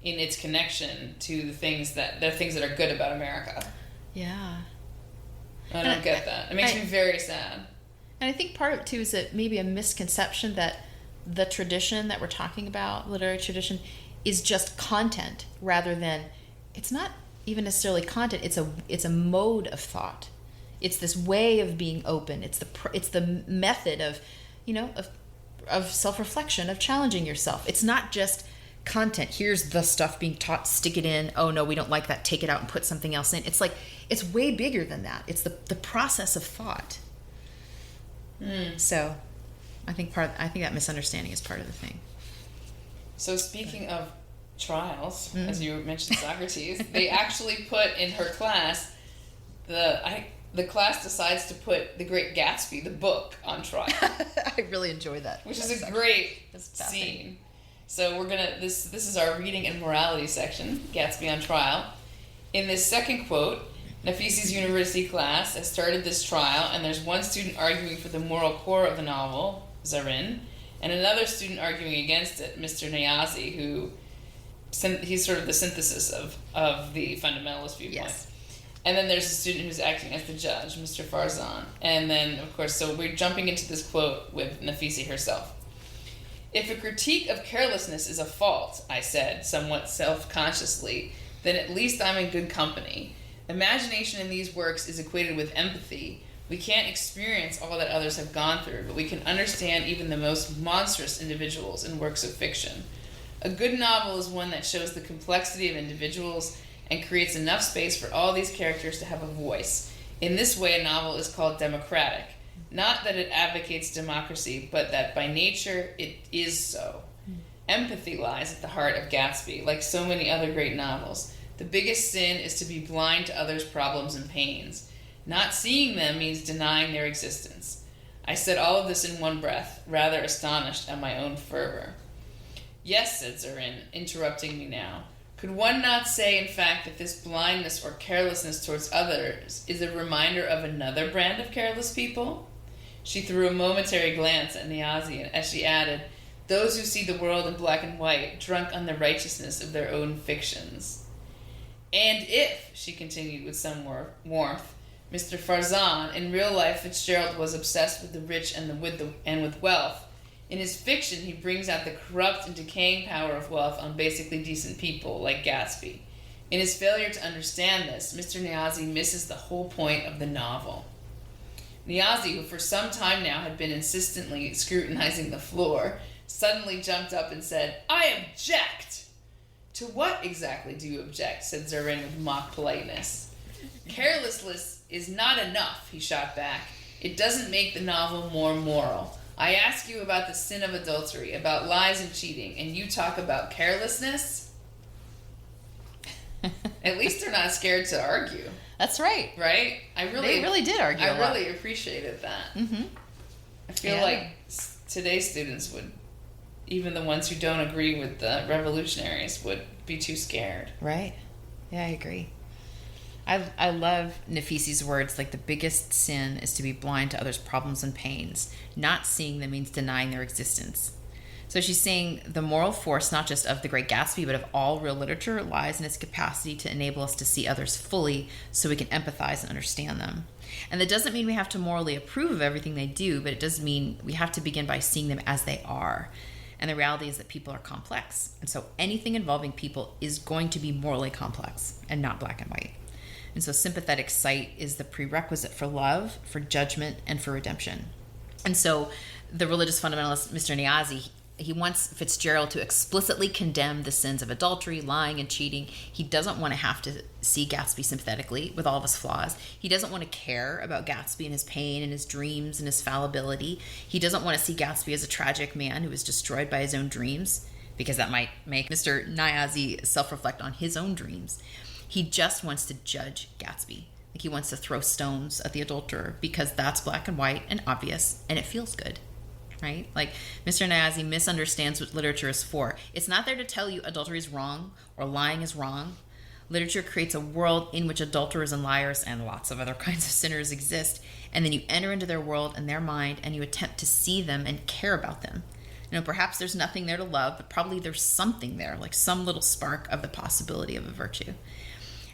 in its connection to the things that are good about America. Yeah. I don't get that. It makes me very sad. And I think part of it, too, is that maybe a misconception that the tradition that we're talking about, literary tradition, is just content rather than, it's not even necessarily content, it's a mode of thought. It's this way of being open. It's the method of, of self-reflection, of challenging yourself. It's not just content. Here's the stuff being taught, stick it in. Oh no, we don't like that. Take it out and put something else in. It's like, it's way bigger than that. It's the process of thought. So I think that misunderstanding is part of the thing. So speaking of trials, as you mentioned Socrates, they actually put in her class, the class decides to put The Great Gatsby, the book, on trial. I really enjoy that. Which is a great scene. So this is our reading and morality section, Gatsby on trial. In this second quote, Nafisi's university class has started this trial, and there's one student arguing for the moral core of the novel, Zarin, and another student arguing against it, Mr. Niazi, who he's sort of the synthesis of the fundamentalist viewpoint. Yes. And then there's a student who's acting as the judge, Mr. Farzan. And then, of course, so we're jumping into this quote with Nafisi herself. If a critique of carelessness is a fault, I said, somewhat self-consciously, then at least I'm in good company. Imagination in these works is equated with empathy. We can't experience all that others have gone through, but we can understand even the most monstrous individuals in works of fiction. A good novel is one that shows the complexity of individuals and creates enough space for all these characters to have a voice. In this way, a novel is called democratic. Not that it advocates democracy, but that by nature it is so. Empathy lies at the heart of Gatsby, like so many other great novels. The biggest sin is to be blind to others' problems and pains. Not seeing them means denying their existence. I said all of this in one breath, rather astonished at my own fervor. Yes, said Zarin, interrupting me now. Could one not say, in fact, that this blindness or carelessness towards others is a reminder of another brand of careless people? She threw a momentary glance at Niazi as she added, those who see the world in black and white, drunk on the righteousness of their own fictions. And if, she continued with some more warmth, Mr. Farzan. In real life, Fitzgerald was obsessed with the rich and with wealth. In his fiction, he brings out the corrupt and decaying power of wealth on basically decent people like Gatsby. In his failure to understand this, Mr. Niazi misses the whole point of the novel. Niazi, who for some time now had been insistently scrutinizing the floor, suddenly jumped up and said, "I object!" "To what exactly do you object?" said Zurin with mock politeness. "Carelessness is not enough," he shot back. "It doesn't make the novel more moral. I ask you about the sin of adultery, about lies and cheating, and you talk about carelessness?" At least they're not scared to argue. That's right. Right? They really did argue. I really appreciated that. Mm-hmm. I feel like today's students would, even the ones who don't agree with the revolutionaries, would be too scared. Right. Yeah, I agree. I love Nafisi's words, like the biggest sin is to be blind to others' problems and pains. Not seeing them means denying their existence. So she's saying the moral force, not just of The Great Gatsby, but of all real literature, lies in its capacity to enable us to see others fully so we can empathize and understand them. And that doesn't mean we have to morally approve of everything they do, but it does mean we have to begin by seeing them as they are. And the reality is that people are complex. And so anything involving people is going to be morally complex and not black and white. And so sympathetic sight is the prerequisite for love, for judgment, and for redemption. And so the religious fundamentalist, Mr. Niazi, he wants Fitzgerald to explicitly condemn the sins of adultery, lying, and cheating. He doesn't want to have to see Gatsby sympathetically with all of his flaws. He doesn't want to care about Gatsby and his pain and his dreams and his fallibility. He doesn't want to see Gatsby as a tragic man who was destroyed by his own dreams, because that might make Mr. Niazi self-reflect on his own dreams. He just wants to judge Gatsby. Like he wants to throw stones at the adulterer because that's black and white and obvious and it feels good. Right? Like Mr. Niazi misunderstands what literature is for. It's not there to tell you adultery is wrong or lying is wrong. Literature creates a world in which adulterers and liars and lots of other kinds of sinners exist, and then you enter into their world and their mind and you attempt to see them and care about them. You know, perhaps there's nothing there to love, but probably there's something there, like some little spark of the possibility of a virtue.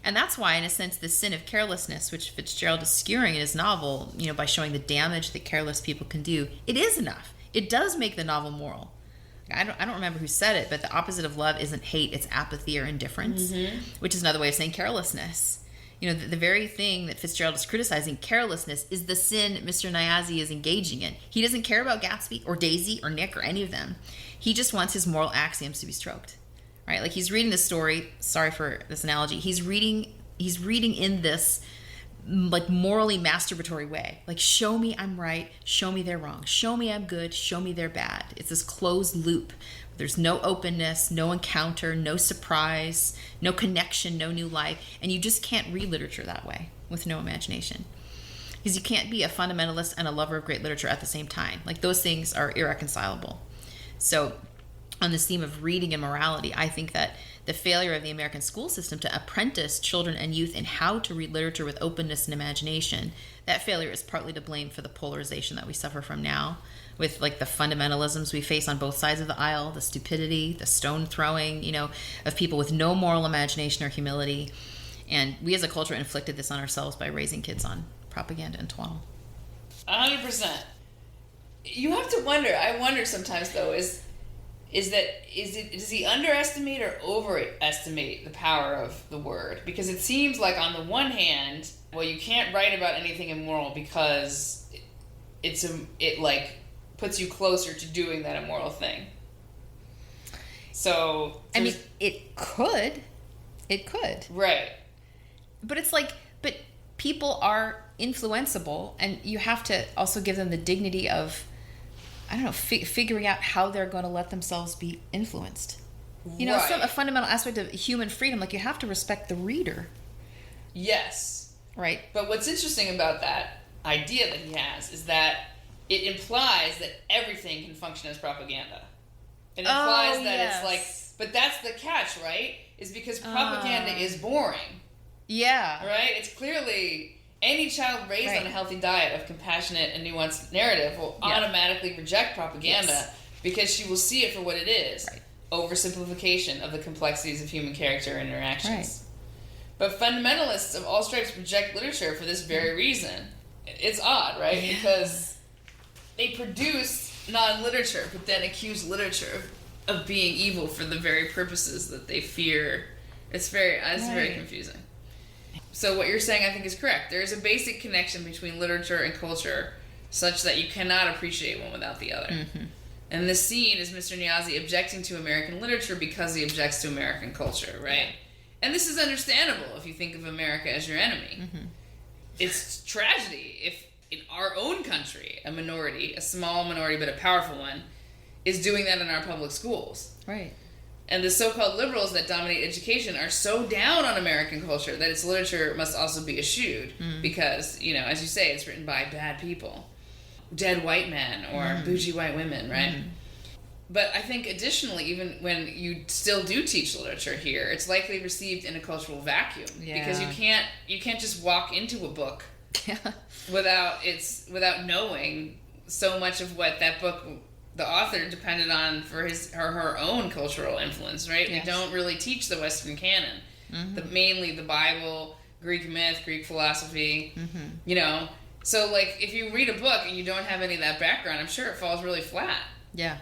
And that's why, in a sense, the sin of carelessness, which Fitzgerald is skewering in his novel, you know, by showing the damage that careless people can do, it is enough. It does make the novel moral. I don't remember who said it, but the opposite of love isn't hate, it's apathy or indifference, which is another way of saying carelessness. You know, the very thing that Fitzgerald is criticizing, carelessness, is the sin Mr. Niazi is engaging in. He doesn't care about Gatsby or Daisy or Nick or any of them. He just wants his moral axioms to be stroked. Right? Like he's reading this story, sorry for this analogy, he's reading in this like morally masturbatory way. Like, show me I'm right, show me they're wrong. Show me I'm good, show me they're bad. It's this closed loop. There's no openness, no encounter, no surprise, no connection, no new life. And you just can't read literature that way with no imagination. Because you can't be a fundamentalist and a lover of great literature at the same time. Like, those things are irreconcilable. So on this theme of reading and morality, I think that the failure of the American school system to apprentice children and youth in how to read literature with openness and imagination, that failure is partly to blame for the polarization that we suffer from now, with like the fundamentalisms we face on both sides of the aisle, the stupidity, the stone throwing, you know, of people with no moral imagination or humility. And we as a culture inflicted this on ourselves by raising kids on propaganda and twaddle. 100%. You have to wonder, I wonder sometimes though, does he underestimate or overestimate the power of the word? Because it seems like on the one hand, well, you can't write about anything immoral because it like puts you closer to doing that immoral thing. So I mean, it could, right? But it's like, but people are influenceable, and you have to also give them the dignity of, I don't know, figuring out how they're going to let themselves be influenced. You know, right. A fundamental aspect of human freedom, like you have to respect the reader. Yes. Right. But what's interesting about that idea that he has is that it implies that everything can function as propaganda. It implies that it's like, but that's the catch, right? Is because propaganda is boring. Yeah. Right? It's clearly... Any child raised on a healthy diet of compassionate and nuanced narrative will automatically reject propaganda because she will see it for what it is. Right. Oversimplification of the complexities of human character and interactions. But fundamentalists of all stripes reject literature for this very reason. It's odd, right? Yeah. Because they produce non-literature, but then accuse literature of being evil for the very purposes that they fear. It's very confusing. So what you're saying, I think, is correct. There is a basic connection between literature and culture such that you cannot appreciate one without the other. Mm-hmm. And this scene is Mr. Niazi objecting to American literature because he objects to American culture, right? Yeah. And this is understandable if you think of America as your enemy. Mm-hmm. It's tragedy if in our own country, a minority, a small minority but a powerful one, is doing that in our public schools. Right. And the so-called liberals that dominate education are so down on American culture that its literature must also be eschewed because, you know, as you say, it's written by bad people. Dead white men or bougie white women, right? But I think additionally, even when you still do teach literature here, it's likely received in a cultural vacuum because you can't just walk into a book without knowing so much of what that book, the author, depended on for his or her own cultural influence, right? Yes. We don't really teach the Western canon, mainly the Bible, Greek myth, Greek philosophy, you know. So, like, if you read a book and you don't have any of that background, I'm sure it falls really flat. Yeah.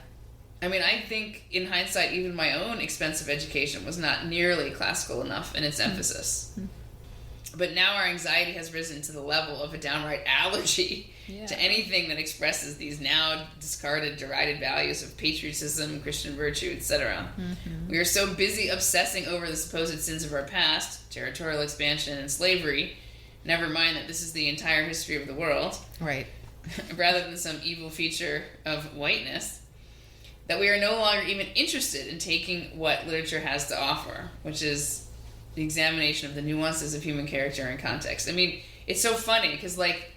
I mean, I think, in hindsight, even my own expensive education was not nearly classical enough in its emphasis. But now our anxiety has risen to the level of a downright allergy to anything that expresses these now discarded, derided values of patriotism, Christian virtue, etc. We are so busy obsessing over the supposed sins of our past, territorial expansion and slavery, never mind that this is the entire history of the world, right? rather than some evil feature of whiteness, that we are no longer even interested in taking what literature has to offer, which is the examination of the nuances of human character and context. I mean, it's so funny because, like,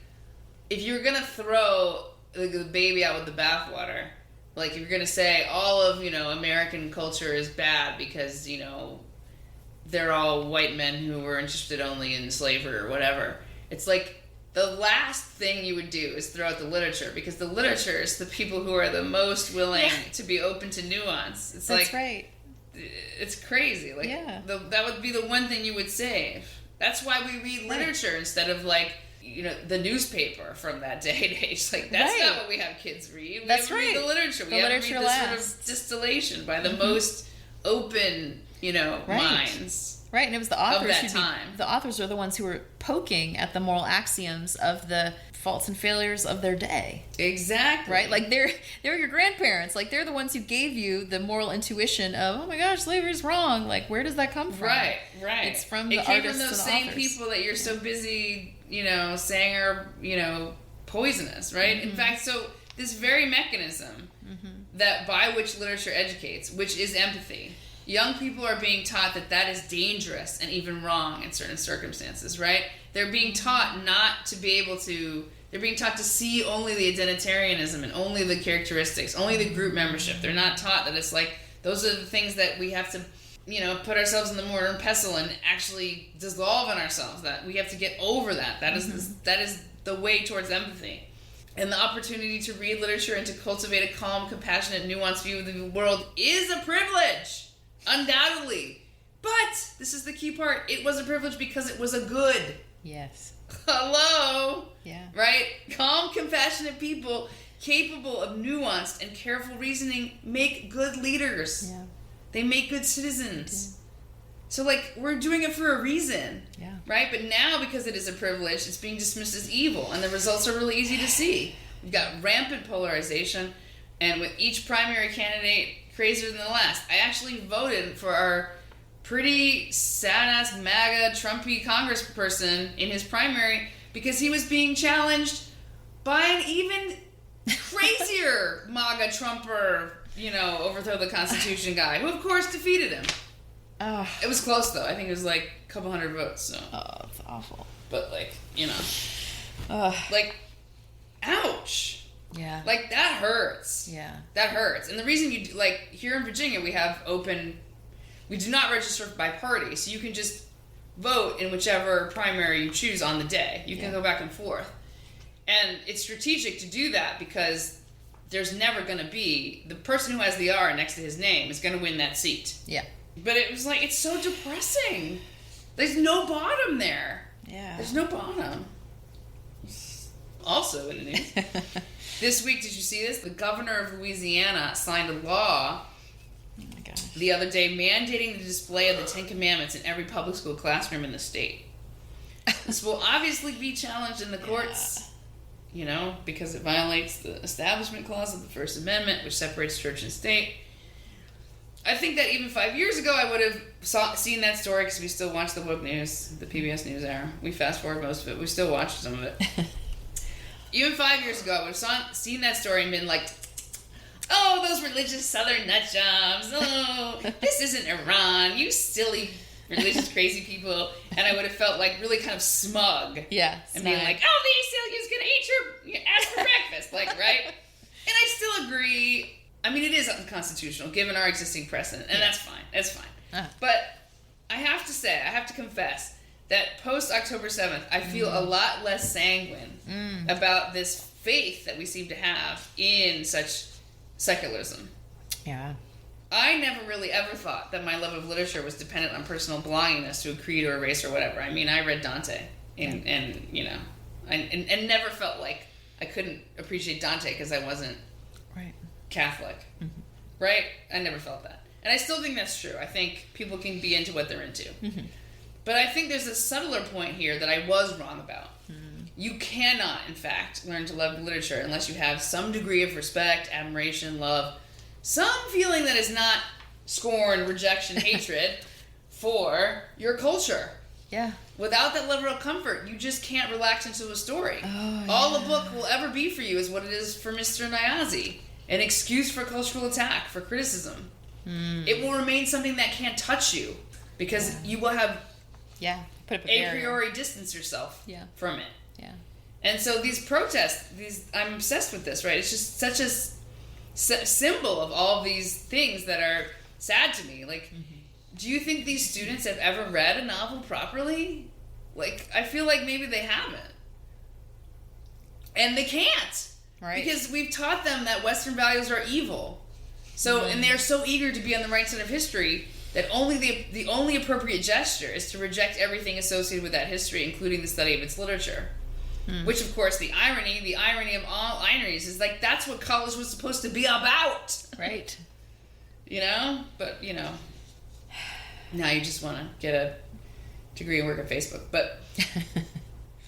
if you're gonna throw the baby out with the bathwater, like, if you're gonna say all of, you know, American culture is bad because, you know, they're all white men who were interested only in slavery or whatever, it's like the last thing you would do is throw out the literature, because the literature is the people who are the most willing to be open to nuance. It's That's right. It's crazy. Like, that would be the one thing you would save. That's why we read literature instead of, like, you know, the newspaper from that day and age. Like, that's not what we have kids read. We have to read the literature. We have to read this sort of distillation by the most open, you know, minds. Right, and it was the authors of that time. The authors are the ones who were poking at the moral axioms of the faults and failures of their day. Exactly. Right? Like, they're your grandparents. Like, they're the ones who gave you the moral intuition of, oh my gosh, slavery's wrong. Like, where does that come from? Right. It's from the artists and the authors. It came from those same people that you're so busy, you know, saying are, you know, poisonous, right? In fact, so this very mechanism that by which literature educates, which is empathy, young people are being taught that is dangerous and even wrong in certain circumstances, right? They're being taught not to be able to... They're being taught to see only the identitarianism and only the characteristics, only the group membership. They're not taught that it's like, those are the things that we have to, you know, put ourselves in the mortar and pestle and actually dissolve in ourselves. That we have to get over that. That is the way towards empathy. And the opportunity to read literature and to cultivate a calm, compassionate, nuanced view of the world is a privilege. Undoubtedly. But, this is the key part, it was a privilege because it was a good. Yes. Hello? Yeah. Right? Calm, compassionate people capable of nuanced and careful reasoning make good leaders. Yeah. They make good citizens. Yeah. So, like, we're doing it for a reason. Yeah. Right? But now, because it is a privilege, it's being dismissed as evil, and the results are really easy to see. We've got rampant polarization, and with each primary candidate crazier than the last. I actually voted for our pretty sad-ass MAGA Trumpy congressperson in his primary because he was being challenged by an even crazier MAGA Trumper, you know, overthrow the Constitution guy, who of course defeated him. Oh. It was close though. I think it was like a couple hundred votes. So. Oh, it's awful. But, like, you know, like, ouch. Yeah. Like, that hurts. Yeah. That hurts. And the reason you, like, here in Virginia, we have we do not register by party, so you can just vote in whichever primary you choose on the day. You can go back and forth. And it's strategic to do that because there's never going to be, the person who has the R next to his name is going to win that seat. Yeah. But it was like, it's so depressing. There's no bottom there. Yeah. There's no bottom. Also in the news. This week, did you see this? The governor of Louisiana signed a law the other day mandating the display of the Ten Commandments in every public school classroom in the state. This will obviously be challenged in the courts, you know, because it violates the Establishment Clause of the First Amendment, which separates church and state. I think that even 5 years ago, I would have seen that story because we still watch the woke news, the PBS News era. We fast forward most of it. We still watch some of it. Even 5 years ago, I would have seen that story and been like, oh, those religious southern nut jobs. Oh, this isn't Iran. You silly religious crazy people. And I would have felt like really kind of smug. Yeah. And being like, oh, the ACLU is going to eat your ass for breakfast. Like, right? And I still agree. I mean, it is unconstitutional given our existing precedent. And that's fine. That's fine. But I have to say, I have to confess that post October 7th, I feel a lot less sanguine about this faith that we seem to have in such secularism. Yeah. I never really ever thought that my love of literature was dependent on personal belongingness to a creed or a race or whatever. I mean, I read Dante and you know, and never felt like I couldn't appreciate Dante because I wasn't Catholic. Right? I never felt that. And I still think that's true. I think people can be into what they're into. But I think there's a subtler point here that I was wrong about. You cannot, in fact, learn to love literature unless you have some degree of respect, admiration, love, some feeling that is not scorn, rejection, hatred for your culture. Yeah. Without that level of comfort, you just can't relax into a story. All a book will ever be for you is what it is for Mr. Nyazi. An excuse for cultural attack, for criticism. It will remain something that can't touch you because you will have put up a priori distance yourself from it. Yeah. And so these protests, I'm obsessed with this, right? It's just such a symbol of all these things that are sad to me. Like, do you think these students have ever read a novel properly? Like, I feel like maybe they haven't. And they can't. Right. Because we've taught them that Western values are evil. So, and they're so eager to be on the right side of history that only the only appropriate gesture is to reject everything associated with that history, including the study of its literature. Which, of course, the irony of all ironies is like that's what college was supposed to be about. Right. You know? But, you know, now you just want to get a degree and work at Facebook. But,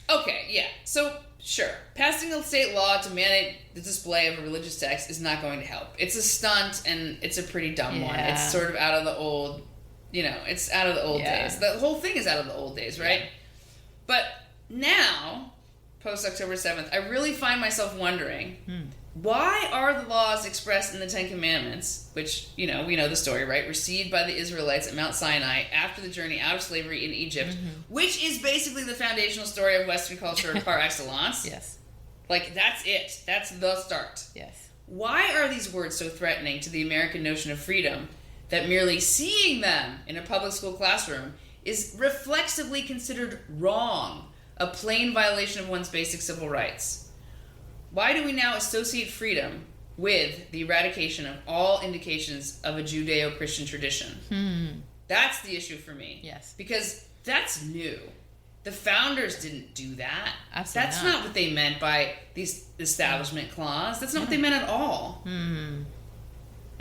okay, yeah. So, sure, passing a state law to mandate the display of a religious text is not going to help. It's a stunt, and it's a pretty dumb one. It's sort of out of the old, you know, it's out of the old days. The whole thing is out of the old days, right? Yeah. But now, post-October 7th, I really find myself wondering, why are the laws expressed in the Ten Commandments, which, you know, we know the story, right? Received by the Israelites at Mount Sinai after the journey out of slavery in Egypt, which is basically the foundational story of Western culture par excellence. Yes. Like, that's it. That's the start. Yes. Why are these words so threatening to the American notion of freedom that merely seeing them in a public school classroom is reflexively considered wrong, a plain violation of one's basic civil rights? Why do we now associate freedom with the eradication of all indications of a Judeo-Christian tradition? That's the issue for me. Yes. Because that's new. The founders didn't do that. Absolutely That's not what they meant by the Establishment Clause. That's not what they meant at all. I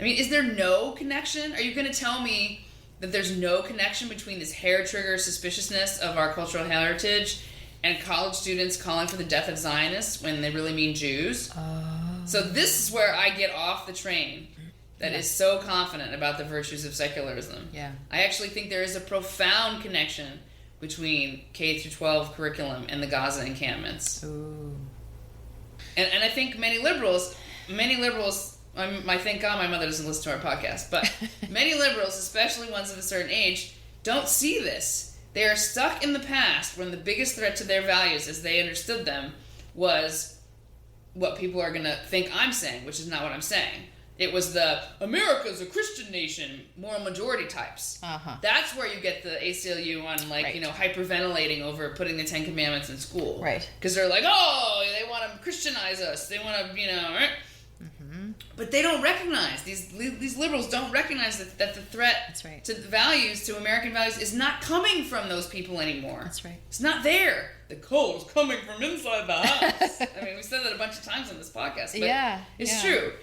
mean, is there no connection? Are you going to tell me that there's no connection between this hair-trigger suspiciousness of our cultural heritage and college students calling for the death of Zionists when they really mean Jews? So this is where I get off the train that is so confident about the virtues of secularism. Yeah. I actually think there is a profound connection between K through 12 curriculum and the Gaza encampments. Ooh. And I think many liberals, I thank God my mother doesn't listen to our podcast, but many liberals, especially ones of a certain age, don't see this. They are stuck in the past when the biggest threat to their values as they understood them was what people are going to think I'm saying, which is not what I'm saying. It was the America's a Christian nation, moral majority types. That's where you get the ACLU on, like, you know, hyperventilating over putting the Ten Commandments in school. Right. Because they're like, oh, they want to Christianize us. They want to, you know, right? But they don't recognize, these liberals don't recognize that the threat That's right. to the values, to American values, is not coming from those people anymore. That's right. It's not there. The cold's coming from inside the house. I mean, we said that a bunch of times on this podcast, but it's true.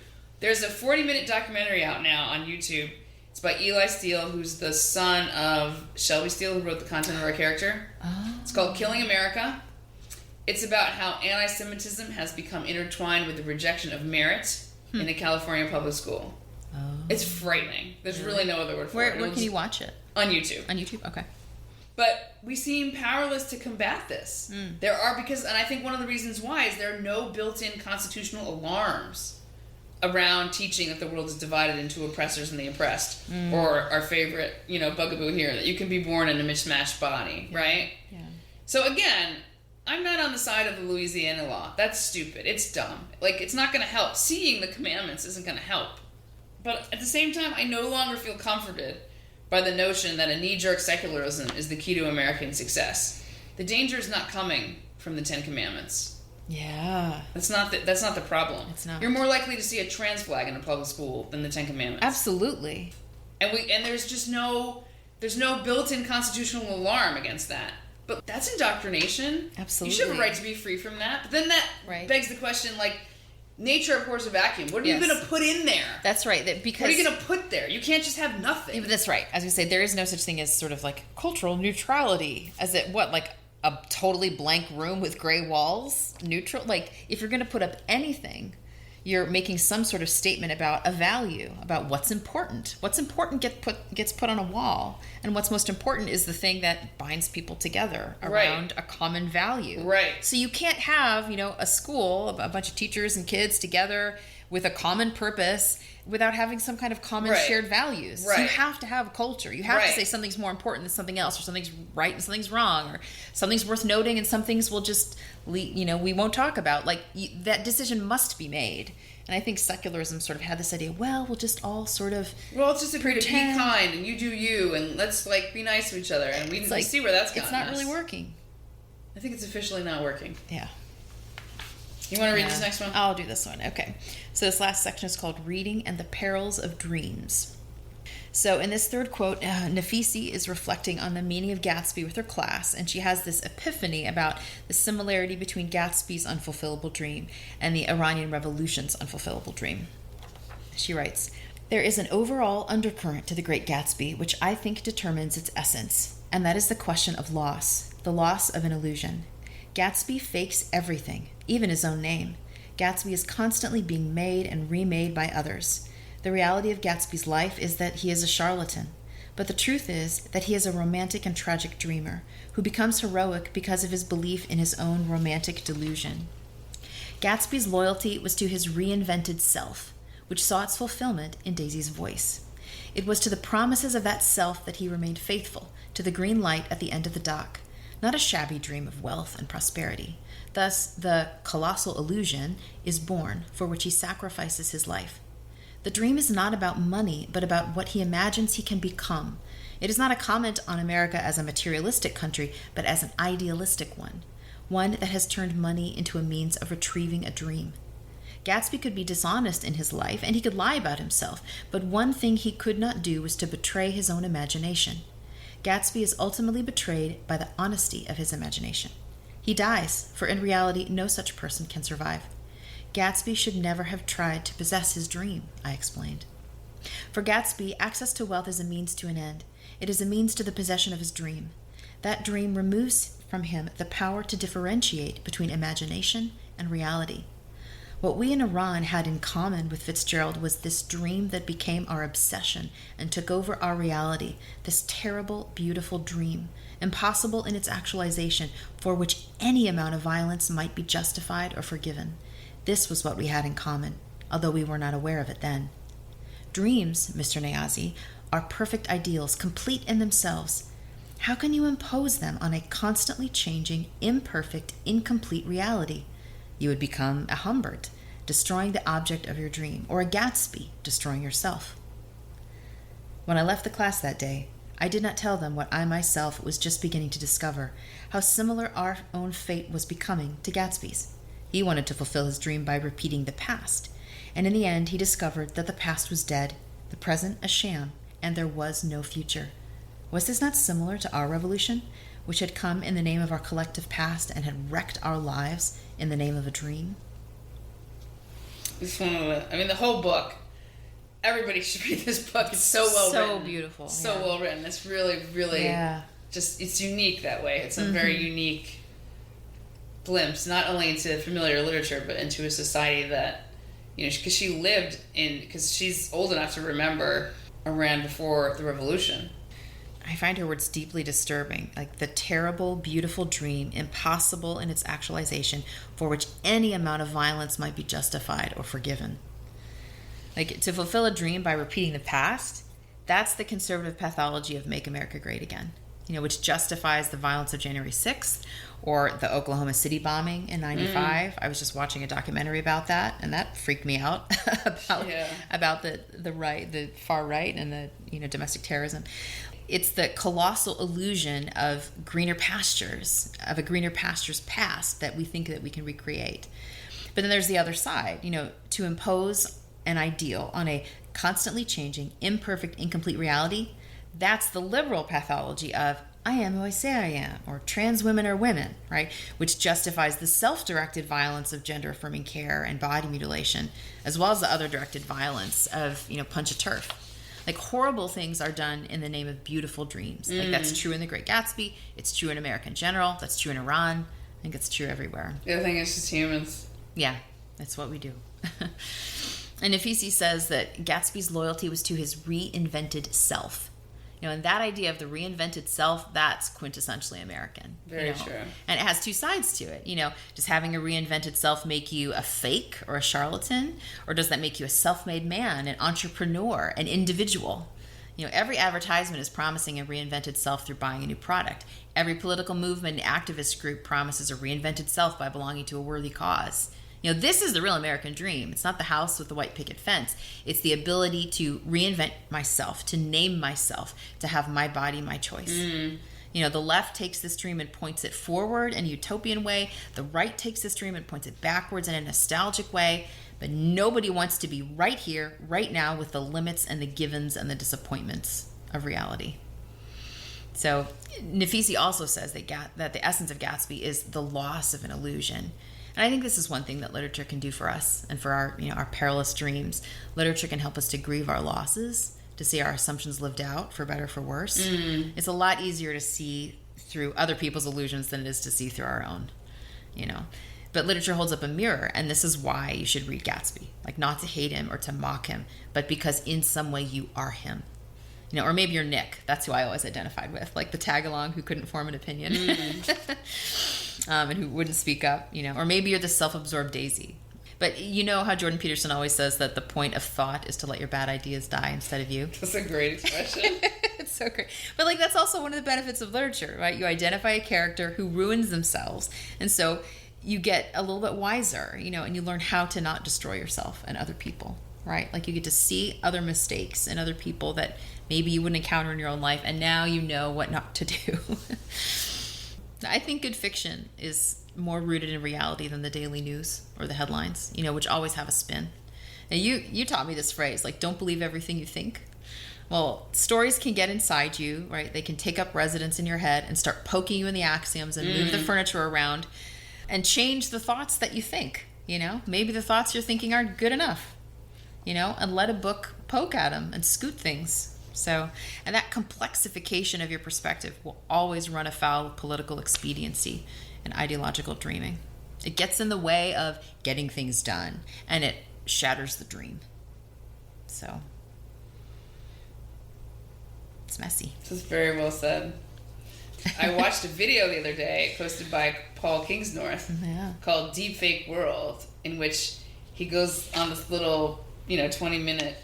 There's a 40-minute documentary out now on YouTube. It's by Eli Steele, who's the son of Shelby Steele, who wrote the content of our character. Oh. It's called Killing America. It's about how anti-Semitism has become intertwined with the rejection of merit in a California public school. Oh. It's frightening. There's really no other word for it. Where can you watch it? On YouTube. On YouTube? Okay. But we seem powerless to combat this. There are, and I think one of the reasons why is there are no built-in constitutional alarms around teaching that the world is divided into oppressors and the oppressed. Or our favorite, bugaboo here, that you can be born in a mismatched body, right? Yeah. So again, I'm not on the side of the Louisiana law. That's stupid. It's dumb. It's not going to help. Seeing the commandments isn't going to help. But at the same time, I no longer feel comforted by the notion that a knee-jerk secularism is the key to American success. The danger is not coming from the Ten Commandments. Yeah. That's not the problem. It's not. You're more likely to see a trans flag in a public school than the Ten Commandments. Absolutely. And there's just no built-in constitutional alarm against that. But that's indoctrination. Absolutely. You should have a right to be free from that. But then that begs the question, nature abhors a vacuum. What are you going to put in there? That's right. Because what are you going to put there? You can't just have nothing. That's right. As we say, there is no such thing as sort of cultural neutrality. As it, a totally blank room with gray walls? Neutral? If you're going to put up anything, you're making some sort of statement about a value, about what's important. What's important gets put on a wall, and what's most important is the thing that binds people together around a common value. Right. So you can't have, a school, a bunch of teachers and kids together with a common purpose without having some kind of common shared values. Right. So you have to have a culture. You have to say something's more important than something else, or something's right and something's wrong, or something's worth noting and some things will just, we won't talk about. That decision must be made. And I think secularism sort of had this idea, we'll just all sort of let's just agree to be kind, and you do you, and let's be nice to each other, and we see where that's gotten us. It's not really working. I think it's officially not working. Yeah. You want to read this next one? I'll do this one. Okay. So this last section is called Reading and the Perils of Dreams. So in this third quote, Nafisi is reflecting on the meaning of Gatsby with her class, and she has this epiphany about the similarity between Gatsby's unfulfillable dream and the Iranian Revolution's unfulfillable dream. She writes, "There is an overall undercurrent to the Great Gatsby which I think determines its essence, and that is the question of loss, the loss of an illusion. Gatsby fakes everything, even his own name. Gatsby is constantly being made and remade by others. The reality of Gatsby's life is that he is a charlatan, but the truth is that he is a romantic and tragic dreamer who becomes heroic because of his belief in his own romantic delusion. Gatsby's loyalty was to his reinvented self, which saw its fulfillment in Daisy's voice. It was to the promises of that self that he remained faithful, to the green light at the end of the dock, not a shabby dream of wealth and prosperity. Thus, the colossal illusion is born, for which he sacrifices his life. The dream is not about money, but about what he imagines he can become. It is not a comment on America as a materialistic country, but as an idealistic one that has turned money into a means of retrieving a dream. Gatsby could be dishonest in his life, and he could lie about himself, but one thing he could not do was to betray his own imagination. Gatsby is ultimately betrayed by the honesty of his imagination. He dies, for in reality no such person can survive. Gatsby should never have tried to possess his dream, I explained. For Gatsby, access to wealth is a means to an end. It is a means to the possession of his dream. That dream removes from him the power to differentiate between imagination and reality. What we in Iran had in common with Fitzgerald was this dream that became our obsession and took over our reality, this terrible, beautiful dream, impossible in its actualization, for which any amount of violence might be justified or forgiven. This was what we had in common, although we were not aware of it then. Dreams, Mr. Niazi, are perfect ideals, complete in themselves. How can you impose them on a constantly changing, imperfect, incomplete reality? You would become a Humbert, destroying the object of your dream, or a Gatsby, destroying yourself. When I left the class that day, I did not tell them what I myself was just beginning to discover, how similar our own fate was becoming to Gatsby's. He wanted to fulfill his dream by repeating the past, And in the end, he discovered that the past was dead, the present a sham, and there was no future. Was this not similar to our revolution, which had come in the name of our collective past and had wrecked our lives in the name of a dream? It's one of the whole book. Everybody should read this book. It's so well written. So beautiful. So well written. It's really, really it's unique that way. It's a very unique glimpse, not only into familiar literature, but into a society that, because she lived in, because she's old enough to remember around before the revolution. I find her words deeply disturbing, like the terrible, beautiful dream, impossible in its actualization, for which any amount of violence might be justified or forgiven. Like, to fulfill a dream by repeating the past, that's the conservative pathology of Make America Great Again, which justifies the violence of January 6th or the Oklahoma City bombing in 95. I was just watching a documentary about that, and that freaked me out about the right, the far right, and the domestic terrorism. It's the colossal illusion of greener pastures, of a greener pastures past that we think that we can recreate. But then there's the other side, to impose an ideal on a constantly changing, imperfect, incomplete reality. That's the liberal pathology of I am who I say I am, or trans women are women, right? Which justifies the self-directed violence of gender-affirming care and body mutilation, as well as the other directed violence of, punch a turf. Like, horrible things are done in the name of beautiful dreams. Like, that's true in The Great Gatsby. It's true in American General. That's true in Iran. I think it's true everywhere. The other thing is just humans. Yeah, that's what we do. And Nafisi says that Gatsby's loyalty was to his reinvented self. And that idea of the reinvented self, that's quintessentially American. Very true. And it has two sides to it. Does having a reinvented self make you a fake or a charlatan? Or does that make you a self-made man, an entrepreneur, an individual? Every advertisement is promising a reinvented self through buying a new product. Every political movement and activist group promises a reinvented self by belonging to a worthy cause. This is the real American dream. It's not the house with the white picket fence. It's the ability to reinvent myself, to name myself, to have my body, my choice. The left takes this dream and points it forward in a utopian way. The right takes this dream and points it backwards in a nostalgic way. But nobody wants to be right here, right now, with the limits and the givens and the disappointments of reality. So Nafisi also says that the essence of Gatsby is the loss of an illusion. And I think this is one thing that literature can do for us and for our perilous dreams. Literature can help us to grieve our losses, to see our assumptions lived out, for better or for worse. It's a lot easier to see through other people's illusions than it is to see through our own, But literature holds up a mirror, and this is why you should read Gatsby. Like, not to hate him or to mock him, but because in some way you are him. Or maybe you're Nick. That's who I always identified with. Like the tag-along who couldn't form an opinion. And who wouldn't speak up, Or maybe you're the self-absorbed Daisy. But how Jordan Peterson always says that the point of thought is to let your bad ideas die instead of you. That's a great expression. It's so great. But, that's also one of the benefits of literature, right? You identify a character who ruins themselves. And so you get a little bit wiser, and you learn how to not destroy yourself and other people, right? Like, you get to see other mistakes in other people that maybe you wouldn't encounter in your own life, and now you know what not to do. I think good fiction is more rooted in reality than the daily news or the headlines, which always have a spin. Now, you taught me this phrase, like, don't believe everything you think. Well, stories can get inside you, right? They can take up residence in your head and start poking you in the axioms and move the furniture around and change the thoughts that you think, Maybe the thoughts you're thinking aren't good enough, and let a book poke at them and scoot things. So, and that complexification of your perspective will always run afoul of political expediency and ideological dreaming. It gets in the way of getting things done, and it shatters the dream. So, it's messy. This is very well said. I watched a video the other day posted by Paul Kingsnorth called Deepfake World, in which he goes on this little, 20-minute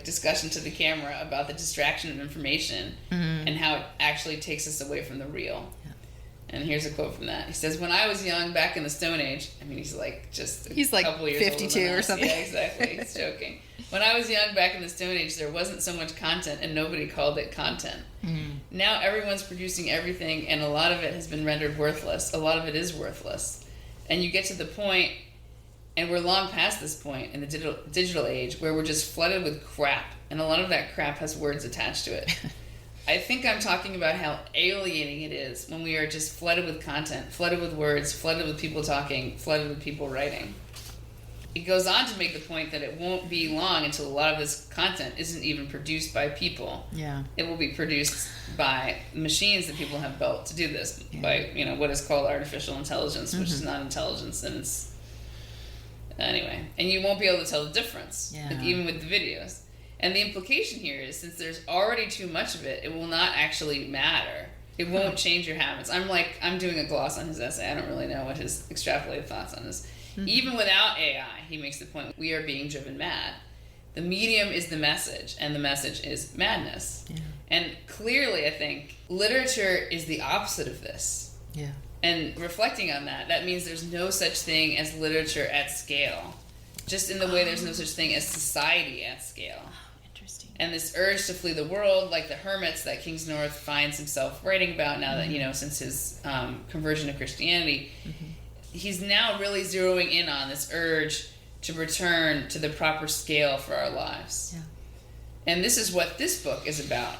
discussion to the camera about the distraction of information and how it actually takes us away from the real. Yeah. And here's a quote from that. He says, "When I was young, back in the Stone Age," I mean, he's a couple years 52 older than or us. something. Yeah, exactly. He's joking. "When I was young, back in the Stone Age, there wasn't so much content, and nobody called it content. Now everyone's producing everything, and a lot of it has been rendered worthless. A lot of it is worthless. And you get to the point, And we're long past this point in the digital age where we're just flooded with crap. And a lot of that crap has words attached to it. I think I'm talking about how alienating it is when we are just flooded with content, flooded with words, flooded with people talking, flooded with people writing. It goes on to make the point that it won't be long until a lot of this content isn't even produced by people. Yeah. It will be produced by machines that people have built to do this, by what is called artificial intelligence, which is not intelligence, and it's anyway. And you won't be able to tell the difference, even with the videos. And the implication here is, since there's already too much of it, it will not actually matter. It won't change your habits. I'm doing a gloss on his essay. I don't really know what his extrapolated thoughts on this. Even without AI, he makes the point, we are being driven mad. The medium is the message, and the message is madness. Yeah. And clearly, I think, literature is the opposite of this. Yeah. And reflecting on that, that means there's no such thing as literature at scale. Just in the way there's no such thing as society at scale. And this urge to flee the world, like the hermits that Kingsnorth finds himself writing about now that, since his conversion to Christianity, he's now really zeroing in on this urge to return to the proper scale for our lives. Yeah. And this is what this book is about,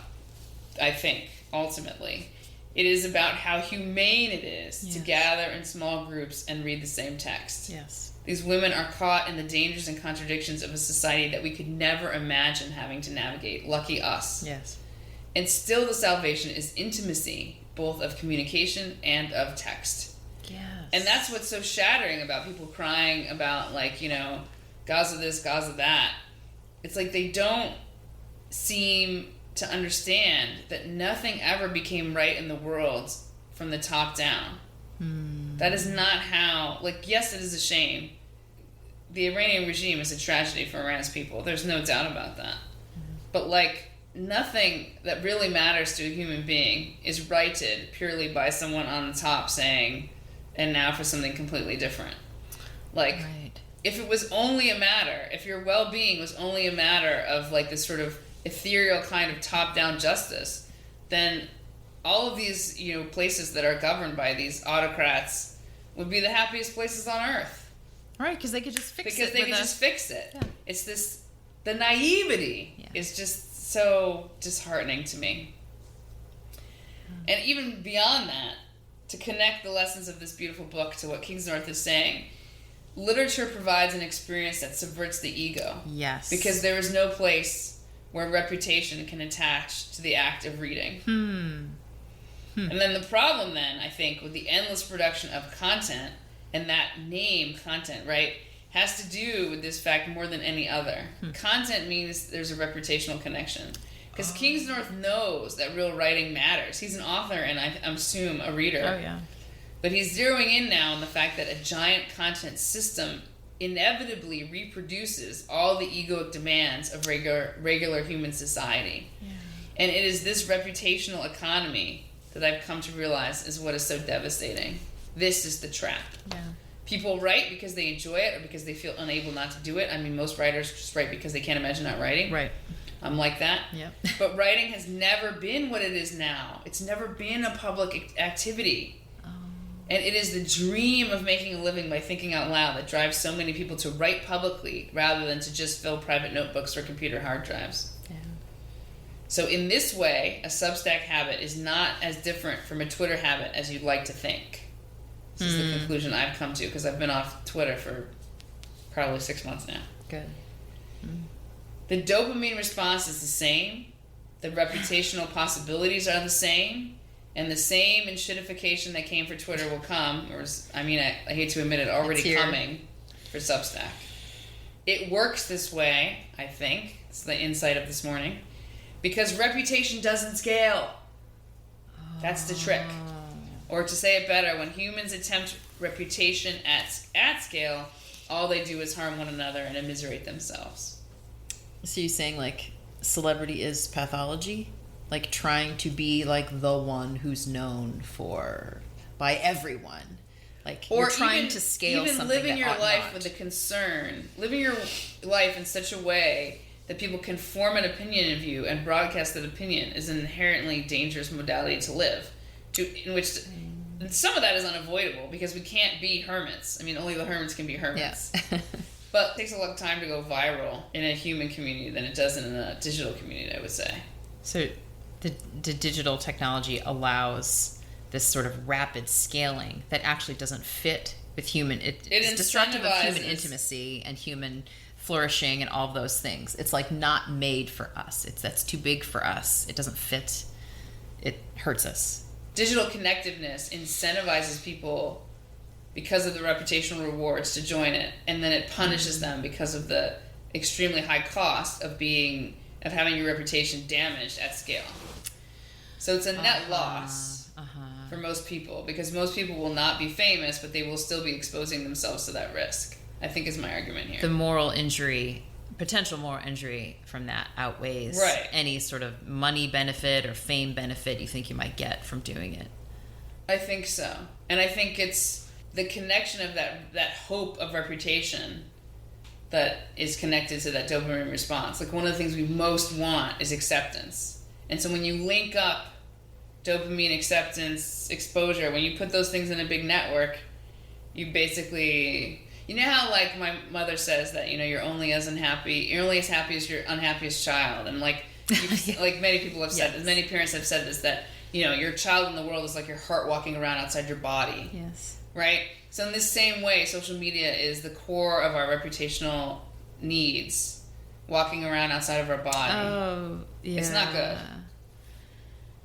I think, ultimately. It is about how humane it is to gather in small groups and read the same text. Yes. These women are caught in the dangers and contradictions of a society that we could never imagine having to navigate. Lucky us. Yes. And still the salvation is intimacy, both of communication and of text. Yes. And that's what's so shattering about people crying about, Gaza this, Gaza that. It's like they don't seem to understand that nothing ever became right in the world from the top down. That is not how, yes, it is a shame. The Iranian regime is a tragedy for Iran's people. There's no doubt about that. But, nothing that really matters to a human being is righted purely by someone on the top saying, and now for something completely different. If it was only a matter, if your well-being was only a matter of, this sort of ethereal kind of top-down justice, then all of these, places that are governed by these autocrats would be the happiest places on earth. Right, because they could just fix it. Because they could just fix it. Yeah. It's the naivety is just so disheartening to me. And even beyond that, to connect the lessons of this beautiful book to what Kingsnorth is saying, literature provides an experience that subverts the ego. Yes. Because there is no place where reputation can attach to the act of reading. And then the problem then, I think, with the endless production of content, and that name, content, right, has to do with this fact more than any other. Content means there's a reputational connection. Because Kingsnorth knows that real writing matters. He's an author and I assume a reader. Oh, yeah. But he's zeroing in now on the fact that a giant content system inevitably reproduces all the egoic demands of regular human society. Yeah. And it is this reputational economy that I've come to realize is what is so devastating. This is the trap. Yeah. People write because they enjoy it or because they feel unable not to do it. I mean, most writers just write because they can't imagine not writing. Right. I'm like that. Yep. But writing has never been what it is now. It's never been a public activity. Oh. And it is the dream of making a living by thinking out loud that drives so many people to write publicly rather than to just fill private notebooks or computer hard drives. Yeah. So in this way, a Substack habit is not as different from a Twitter habit as you'd like to think. This is the conclusion I've come to because I've been off Twitter for probably 6 months now. Good. The dopamine response is the same. The reputational possibilities are the same. And the same enshittification that came for Twitter will come, I hate to admit it, already coming for Substack. It works this way, I think. It's the insight of this morning. Because reputation doesn't scale. That's the trick. Or to say it better, when humans attempt reputation at scale, all they do is harm one another and immiserate themselves. So you're saying, celebrity is pathology? Trying to be, the one who's known by everyone? Or you're trying to scale something that living your life with a concern. Living your life in such a way that people can form an opinion of you and broadcast that opinion is an inherently dangerous modality to live. In which And some of that is unavoidable because we can't be hermits. I mean, only the hermits can be hermits. Yeah. But it takes a lot of time to go viral in a human community than it does in a digital community, I would say. So the digital technology allows this sort of rapid scaling that actually doesn't fit with human. It's destructive of human intimacy and human flourishing and all of those things. It's like not made for us. That's too big for us. It doesn't fit. It hurts us. Digital connectiveness incentivizes people because of the reputational rewards to join it, and then it punishes them because of the extremely high cost of having your reputation damaged at scale. So it's a net loss for most people, because most people will not be famous, but they will still be exposing themselves to that risk, I think is my argument here. The potential moral injury from that outweighs any sort of money benefit or fame benefit you think you might get from doing it. I think so. And I think it's the connection of that hope of reputation that is connected to that dopamine response. Like, one of the things we most want is acceptance. And so when you link up dopamine, acceptance, exposure, when you put those things in a big network, you basically... You know how, like, my mother says that, you're only as happy as your unhappiest child. And, like, like many people have said, many parents have said this, that, your child in the world is like your heart walking around outside your body. Yes. Right? So in this same way, social media is the core of our reputational needs, walking around outside of our body. Oh, yeah. It's not good.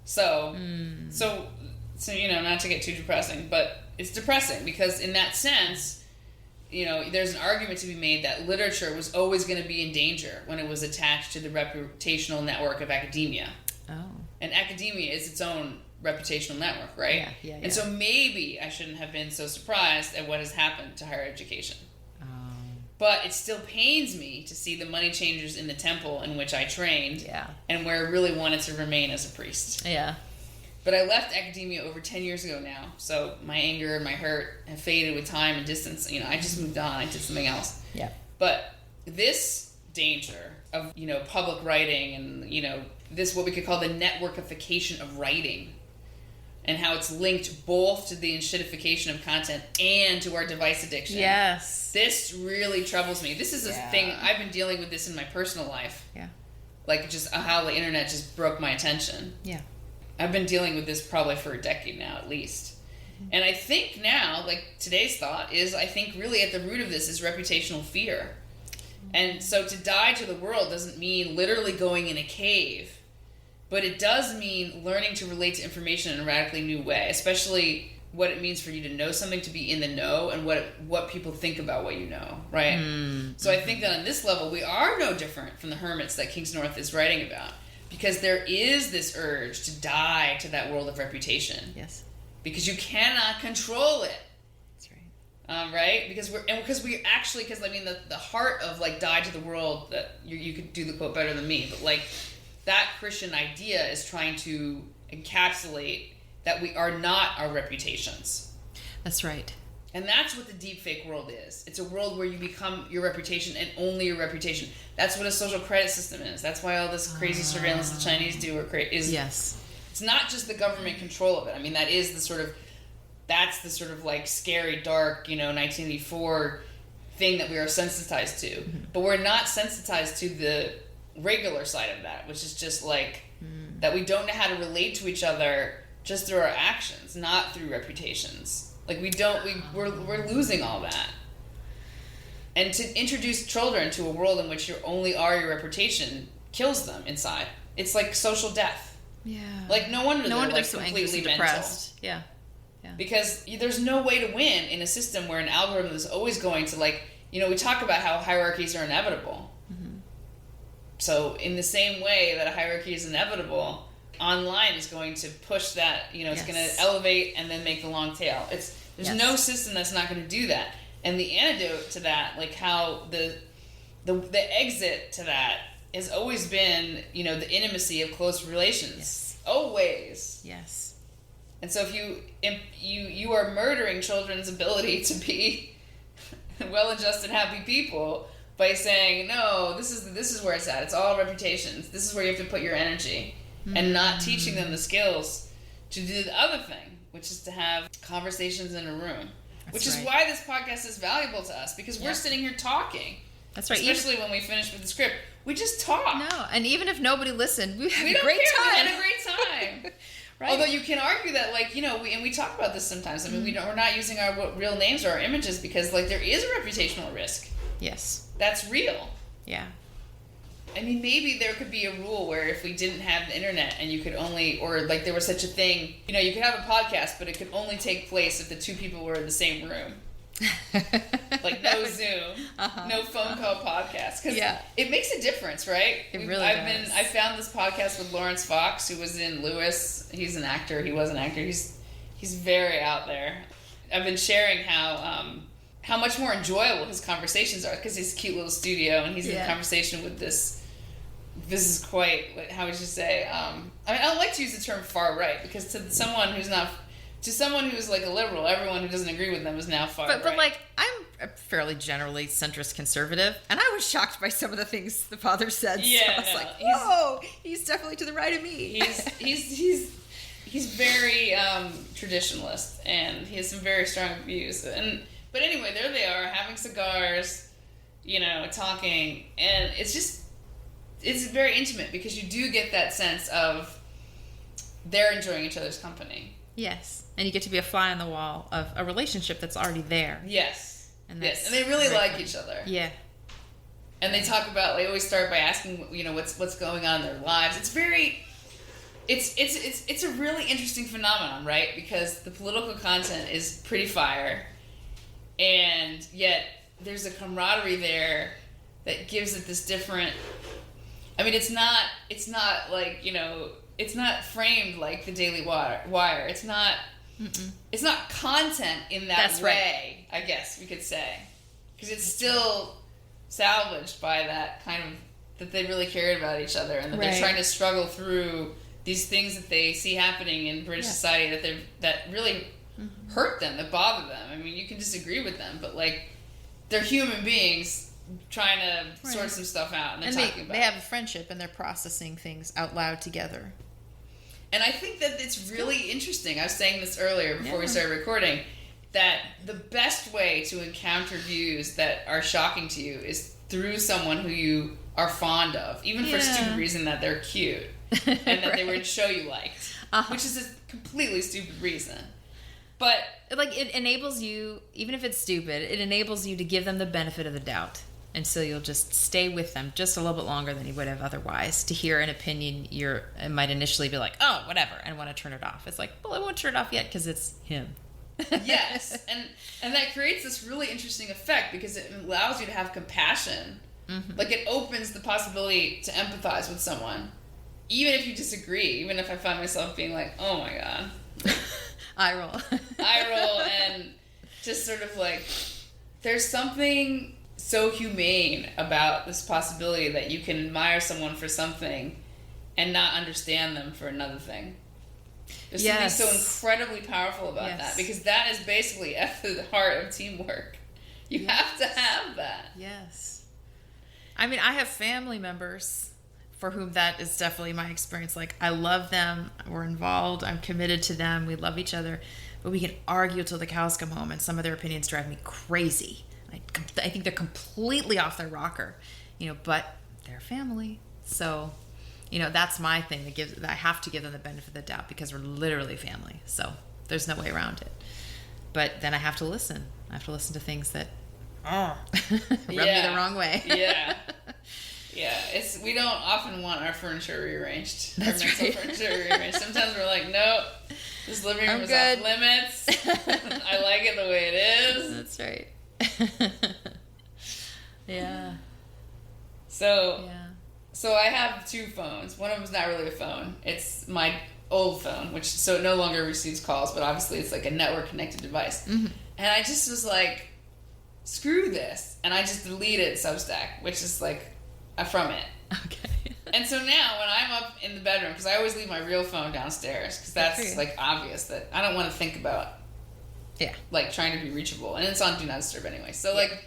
So, not to get too depressing, but it's depressing because in that sense... there's an argument to be made that literature was always going to be in danger when it was attached to the reputational network of academia. Oh. And academia is its own reputational network, right? Yeah. And so maybe I shouldn't have been so surprised at what has happened to higher education. But it still pains me to see the money changers in the temple in which I trained and where I really wanted to remain as a priest. Yeah. But I left academia over 10 years ago now, so my anger and my hurt have faded with time and distance. I just moved on. I did something else. Yeah. But this danger of, public writing and, this what we could call the networkification of writing and how it's linked both to the enshittification of content and to our device addiction. Yes. This really troubles me. This is a thing, I've been dealing with this in my personal life. Yeah. Like, just how the internet just broke my attention. Yeah. I've been dealing with this probably for a decade now, at least. Mm-hmm. And I think now, like today's thought is, I think really at the root of this is reputational fear. Mm-hmm. And so to die to the world doesn't mean literally going in a cave, but it does mean learning to relate to information in a radically new way, especially what it means for you to know something, to be in the know, and what people think about what you know, right? Mm-hmm. So I think that on this level, we are no different from the hermits that King's North is writing about. Because there is this urge to die to that world of reputation. Yes. Because you cannot control it. That's right. Right? Because the heart of like die to the world, that you could do the quote better than me, but like that Christian idea is trying to encapsulate that we are not our reputations. That's right. And that's what the deepfake world is. It's a world where you become your reputation and only your reputation. That's what a social credit system is. That's why all this crazy surveillance the Chinese do is. Yes. It's not just the government control of it. I mean, that's the sort of like scary, dark, 1984 thing that we are sensitized to. Mm-hmm. But we're not sensitized to the regular side of that, which is just like that we don't know how to relate to each other just through our actions, not through reputations. Like we're losing all that. And to introduce children to a world in which you only are your reputation kills them inside. It's like social death. Yeah. Like no wonder they're like so completely depressed. Yeah. Because there's no way to win in a system where an algorithm is always going to we talk about how hierarchies are inevitable. Mm-hmm. So in the same way that a hierarchy is inevitable, online is going to push that, it's going to elevate and then make the long tail. There's no system that's not going to do that. And the antidote to that, like how the exit to that has always been, the intimacy of close relations. Yes. Always. Yes. And so if you are murdering children's ability to be well-adjusted, happy people by saying, no, this is where it's at. It's all reputations. This is where you have to put your energy. And not teaching them the skills to do the other thing, which is to have conversations in a room. Which is right. why this podcast is valuable to us, because we're sitting here talking. That's right. Especially when we finish with the script. We just talk. No, and even if nobody listened, we had a don't great care. time. We had a great time. Right. Although you can argue that, like, you know, we talk about this sometimes. I mean, we're not using our real names or our images because, like, there is a reputational risk. Yes. That's real. Yeah. I mean, maybe there could be a rule where if we didn't have the internet and you could only, or like there was such a thing, you know, you could have a podcast, but it could only take place if the two people were in the same room. Like no Zoom, no phone call podcast, because it makes a difference, right? It really does. I found this podcast with Lawrence Fox, who was in Lewis. He's an actor. He was an actor. He's very out there. I've been sharing how much more enjoyable his conversations are because he's a cute little studio and he's in conversation with this. This is quite, how would you say? I mean, I don't like to use the term far right because to someone who's like a liberal, everyone who doesn't agree with them is now far right. But like, I'm a fairly generally centrist conservative, and I was shocked by some of the things the father said. Yeah, so I was like, whoa, he's definitely to the right of me. He's very traditionalist, and he has some very strong views. But anyway, there they are having cigars, you know, talking, and it's very intimate because you do get that sense of they're enjoying each other's company. Yes. And you get to be a fly on the wall of a relationship that's already there. Yes. And yes. And they really like each other. Yeah. And they talk about, they always start by asking, you know, what's going on in their lives. It's very, it's a really interesting phenomenon, right? Because the political content is pretty fire. And yet there's a camaraderie there that gives it this different, I mean, it's not like, you know, it's not framed like the Daily Wire. It's not content in that way, right. I guess we could say. Because it's still salvaged by that kind of, that they really cared about each other and that they're trying to struggle through these things that they see happening in British society that really hurt them, that bother them. I mean, you can disagree with them, but like, they're human beings trying to sort some stuff out, and they're talking about they have a friendship and they're processing things out loud together. And I think that it's really interesting. I was saying this earlier before we started recording, that the best way to encounter views that are shocking to you is through someone who you are fond of, even for a stupid reason that they're cute and that they were in a show you liked, which is a completely stupid reason. But like, it enables you, even if it's stupid, it enables you to give them the benefit of the doubt. And so you'll just stay with them just a little bit longer than you would have otherwise to hear an opinion it might initially be like, oh, whatever, and want to turn it off. It's like, well, I won't turn it off yet because it's him. Yes. And that creates this really interesting effect because it allows you to have compassion. Mm-hmm. Like, it opens the possibility to empathize with someone. Even if you disagree, even if I find myself being like, oh my God. Eye roll. Eye roll, and just sort of like, there's something so humane about this possibility that you can admire someone for something and not understand them for another thing. There's something so incredibly powerful about that, because that is basically at the heart of teamwork. You have to have that. Yes. I mean, I have family members for whom that is definitely my experience. Like, I love them, we're involved, I'm committed to them, we love each other, but we can argue till the cows come home, and some of their opinions drive me crazy. I think they're completely off their rocker, you know, but they're family. So, you know, that's my thing that I have to give them the benefit of the doubt because we're literally family. So there's no way around it. But then I have to listen. I have to listen to things that rub me the wrong way. Yeah. We don't often want our furniture rearranged. That's right. Furniture rearranged. Sometimes we're like, nope, this living room is off limits. I like it the way it is. That's right. Yeah. So I have two phones. One of them's not really a phone. It's my old phone, which it no longer receives calls, but obviously it's like a network connected device. Mm-hmm. And I just was like, screw this. And I just deleted Substack, which is like from it. Okay. And so now when I'm up in the bedroom, because I always leave my real phone downstairs, because that's like obvious that I don't want to think about like trying to be reachable, and it's on Do Not Disturb anyway. So like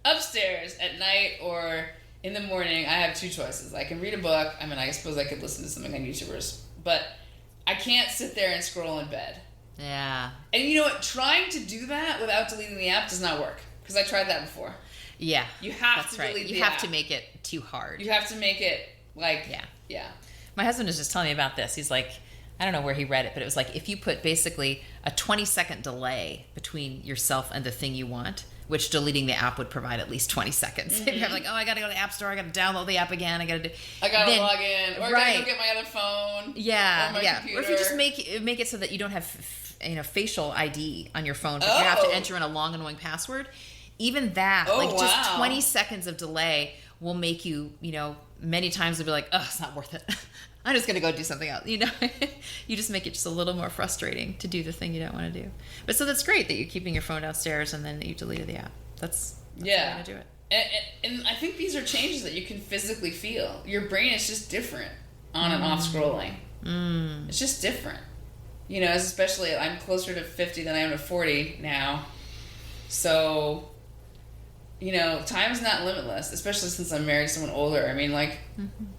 upstairs at night or in the morning, I have two choices. I can read a book. I mean, I suppose I could listen to something on YouTubers, but I can't sit there and scroll in bed. Yeah. And you know what? Trying to do that without deleting the app does not work. Because I tried that before. Yeah. You have to delete the app. You have to make it too hard. You have to make it like... Yeah. My husband was just telling me about this. He's like, I don't know where he read it, but it was like if you put basically a 20-second delay between yourself and the thing you want, which deleting the app would provide at least 20 seconds. If you're like, oh, I got to go to the App Store, I got to download the app again, I got to log in, or I got to go get my other phone. Yeah, or my computer. Or if you just make it so that you don't have facial ID on your phone, but you have to enter in a long annoying password. Even that, just 20 seconds of delay will make you, many times will be like, oh, it's not worth it. I'm just going to go do something else. You just make it just a little more frustrating to do the thing you don't want to do. But so that's great that you're keeping your phone downstairs and then you deleted the app. That's how you're going to do it. And I think these are changes that you can physically feel. Your brain is just different on and off scrolling. It's just different. Especially I'm closer to 50 than I am to 40 now. So, time is not limitless, especially since I'm married to someone older. I mean,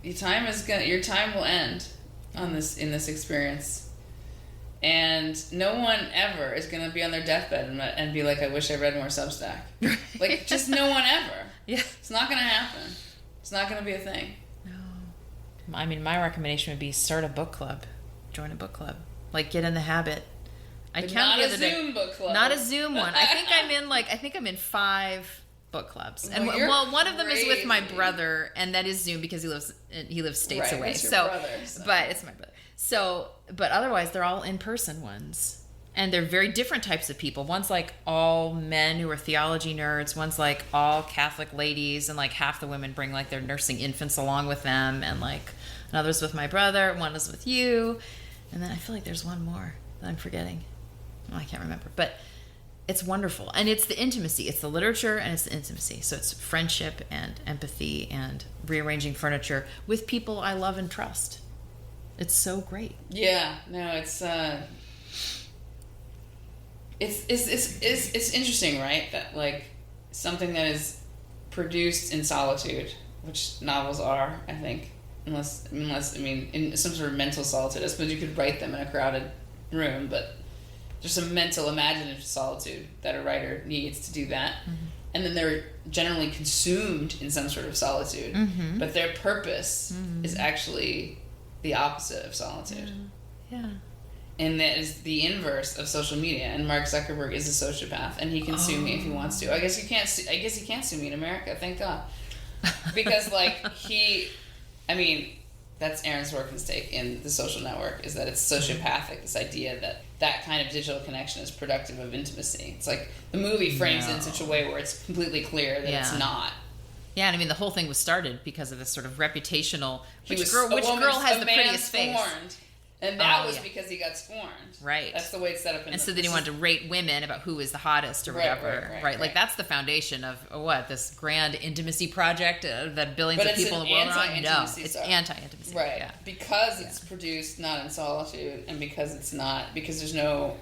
your time will end in this experience. And no one ever is going to be on their deathbed and be like, I wish I read more Substack. Just no one ever. Yeah. It's not going to happen. It's not going to be a thing. No. I mean, my recommendation would be start a book club. Join a book club. Get in the habit. Not a Zoom book club. Not a Zoom one. I think I'm in 5 book clubs, and one of them is with my brother, and that is Zoom because he lives states away. It's your brother, so. But it's my brother. So, but otherwise, they're all in-person ones, and they're very different types of people. One's like all men who are theology nerds. One's like all Catholic ladies, and half the women bring their nursing infants along with them, and another's with my brother. One is with you, and then I feel like there's one more that I'm forgetting. Oh, I can't remember, but. It's wonderful. And it's the intimacy. It's the literature and it's the intimacy. So it's friendship and empathy and rearranging furniture with people I love and trust. It's so great. Yeah. No, it's interesting, right? That something that is produced in solitude, which novels are, I think, unless in some sort of mental solitude. I suppose you could write them in a crowded room, but there's some mental imaginative solitude that a writer needs to do that. Mm-hmm. And then they're generally consumed in some sort of solitude. Mm-hmm. But their purpose is actually the opposite of solitude. Yeah. And that is the inverse of social media. And Mark Zuckerberg is a sociopath, and he can sue me if he wants to. I guess he can't sue me in America, thank God. Because that's Aaron Sorkin's take in The Social Network, is that it's sociopathic, this idea that kind of digital connection is productive of intimacy. It's the movie frames it in such a way where it's completely clear that it's not. Yeah, and the whole thing was started because of this sort of reputational... Which girl has the prettiest face? And that was because he got scorned. Right. That's the way it's set up. And so then he wanted to rate women about who was the hottest or whatever. Right. That's the foundation of this grand intimacy project that billions of people in the world are on? No, it's anti-intimacy. Right. Yeah. Because it's produced not in solitude, and because there's no,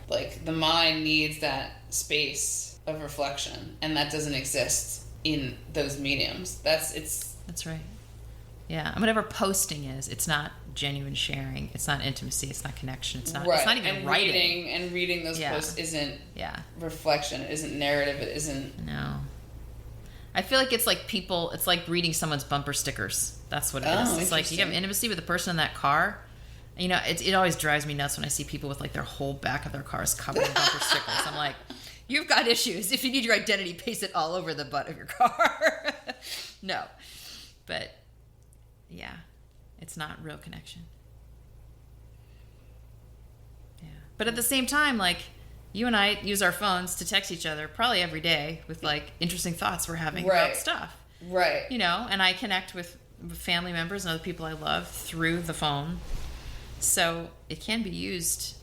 the mind needs that space of reflection, and that doesn't exist in those mediums. That's right. Yeah, and whatever posting is, it's not genuine sharing. It's not intimacy. It's not connection. It's not. Right. It's not even and writing. Reading those posts isn't. Reflection. It isn't narrative. It isn't. No. I feel like it's people. It's like reading someone's bumper stickers. That's what it is. It's you have intimacy with the person in that car. It always drives me nuts when I see people with their whole back of their cars covered in bumper stickers. I'm like, you've got issues. If you need your identity, paste it all over the butt of your car. No, but. Yeah, it's not real connection. Yeah. But at the same time, you and I use our phones to text each other probably every day with interesting thoughts we're having about stuff. Right. And I connect with family members and other people I love through the phone. So it can be used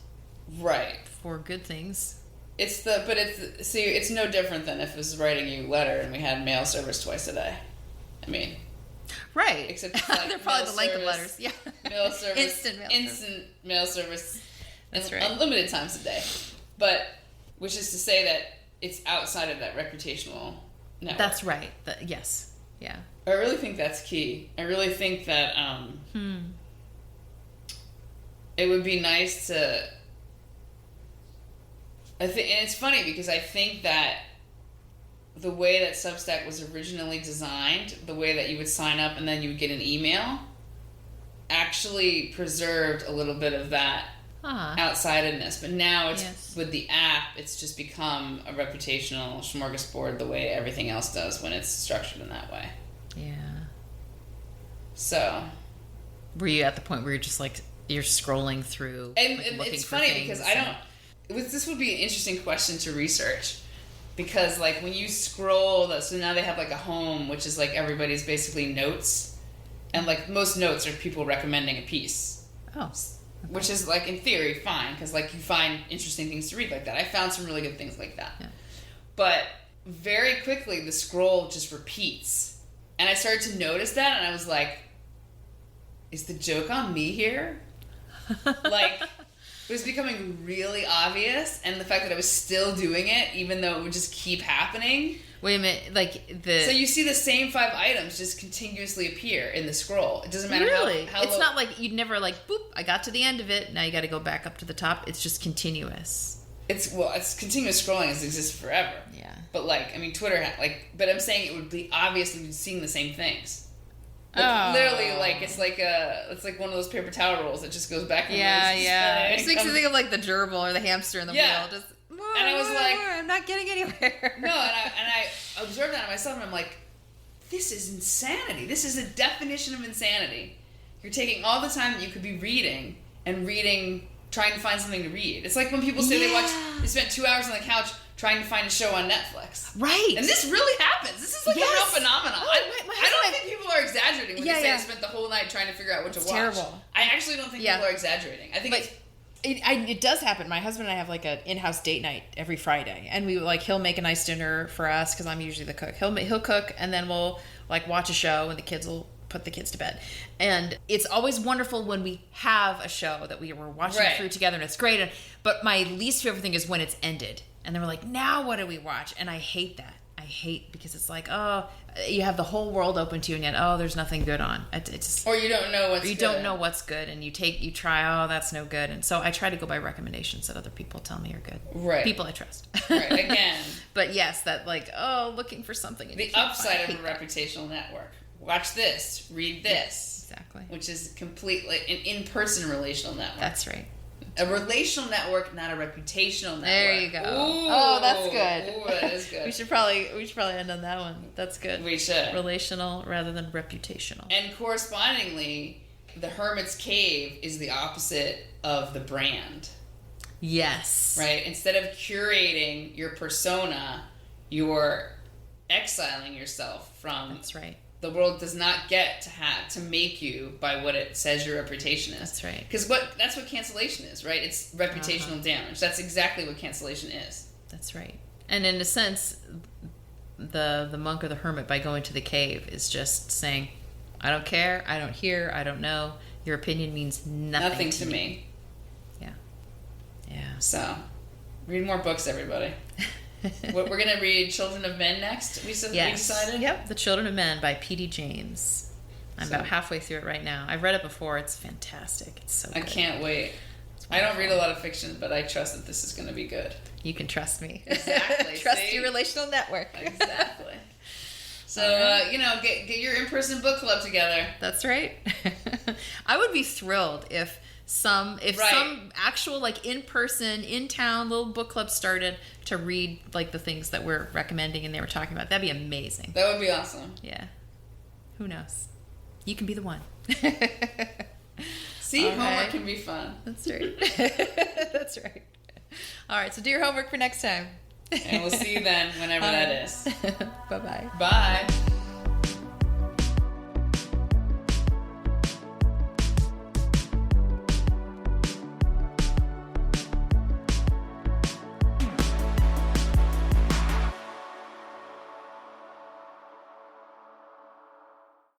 for good things. It's no different than if it was writing you a letter and we had mail service twice a day. Right. Except they're probably the length of letters. Yeah. Mail service. Instant mail service. That's right. Unlimited times a day. But, which is to say that it's outside of that reputational network. That's right. Yes. Yeah. I really think that's key. I really think that it would be nice to. And it's funny because I think that the way that Substack was originally designed, the way that you would sign up and then you would get an email, actually preserved a little bit of that outsideness. But now it's with the app, it's just become a reputational smorgasbord the way everything else does when it's structured in that way. Yeah. So. Were you at the point where you're just like, you're scrolling through? And it's funny because I don't. This would be an interesting question to research. Because, like, when you scroll, so now they have, like, a home, which is, like, everybody's basically notes. And, like, most notes are people recommending a piece. Oh. Okay. Which is, like, in theory, fine. Because, like, you find interesting things to read like that. I found some really good things like that. Yeah. But very quickly, the scroll just repeats. And I started to notice that, and I was like, is the joke on me here? Like... It was becoming really obvious, and the fact that I was still doing it, even though it would just keep happening. Wait a minute, like the... So you see the same 5 items just continuously appear in the scroll. It doesn't matter how it's not like you'd never like, boop, I got to the end of it, now you got to go back up to the top. It's just continuous. It's continuous scrolling has existed forever. Yeah. But like, I mean, Twitter, but I'm saying it would be obviously seeing the same things. Like, literally, like it's like one of those paper towel rolls that just goes back and It just makes you think of like the gerbil or the hamster in the wheel. Just more, and I was like, I'm not getting anywhere. No, and I observed that on myself, and I'm like, this is insanity. This is a definition of insanity. You're taking all the time that you could be reading, trying to find something to read. It's like when people say they spent 2 hours on the couch trying to find a show on Netflix. Right. And this really happens. This is like a real phenomenon. Oh, I don't think people are exaggerating when they say they spent the whole night trying to figure out what to watch. Terrible. I actually don't think people are exaggerating. I think it does happen. My husband and I have like an in-house date night every Friday, and we like he'll make a nice dinner for us because I'm usually the cook. He'll cook, and then we'll like watch a show, and the kids will put the kids to bed. And it's always wonderful when we have a show that we were watching through together, and it's great. But my least favorite thing is when it's ended. And then we're like, now what do we watch? And I hate that. Because it's like, oh, you have the whole world open to you, and yet, oh, there's nothing good on. It's or you don't know what's good. You don't know what's good, and you try, oh, that's no good. And so I try to go by recommendations that other people tell me are good. Right. People I trust. Right, again. But yes, that like, oh, looking for something. The upside of a reputational network. Watch this, read this. Yes, exactly. Which is completely an in-person relational network. That's right. A relational network, not a reputational network. There you go. Ooh, oh, that's good. Ooh, that is good. we should probably end on that one. That's good. We should. Relational rather than reputational. And correspondingly, the hermit's cave is the opposite of the brand. Yes. Right? Instead of curating your persona, you're exiling yourself from. That's right. The world does not get to make you by what it says your reputation is. That's right. Because that's what cancellation is, right? It's reputational damage. That's exactly what cancellation is. That's right. And in a sense, the monk or the hermit, by going to the cave, is just saying, I don't care, I don't hear, I don't know. Your opinion means nothing to me. Yeah. Yeah. So, read more books, everybody. We're going to read Children of Men next, we decided? Yep, The Children of Men by P.D. James. I'm about halfway through it right now. I've read it before. It's fantastic. It's so good. I can't wait. I don't read a lot of fiction, but I trust that this is going to be good. You can trust me. Exactly. Trust your relational network. Exactly. So, get your in-person book club together. That's right. I would be thrilled if some actual like in-person, in-town little book club started to read like the things that we're recommending and they were talking about. That'd be amazing. That would be awesome. Yeah. Who knows? You can be the one. See, homework can be fun. That's right. That's right. All right, so do your homework for next time. And we'll see you then, whenever that is. Bye-bye. Bye.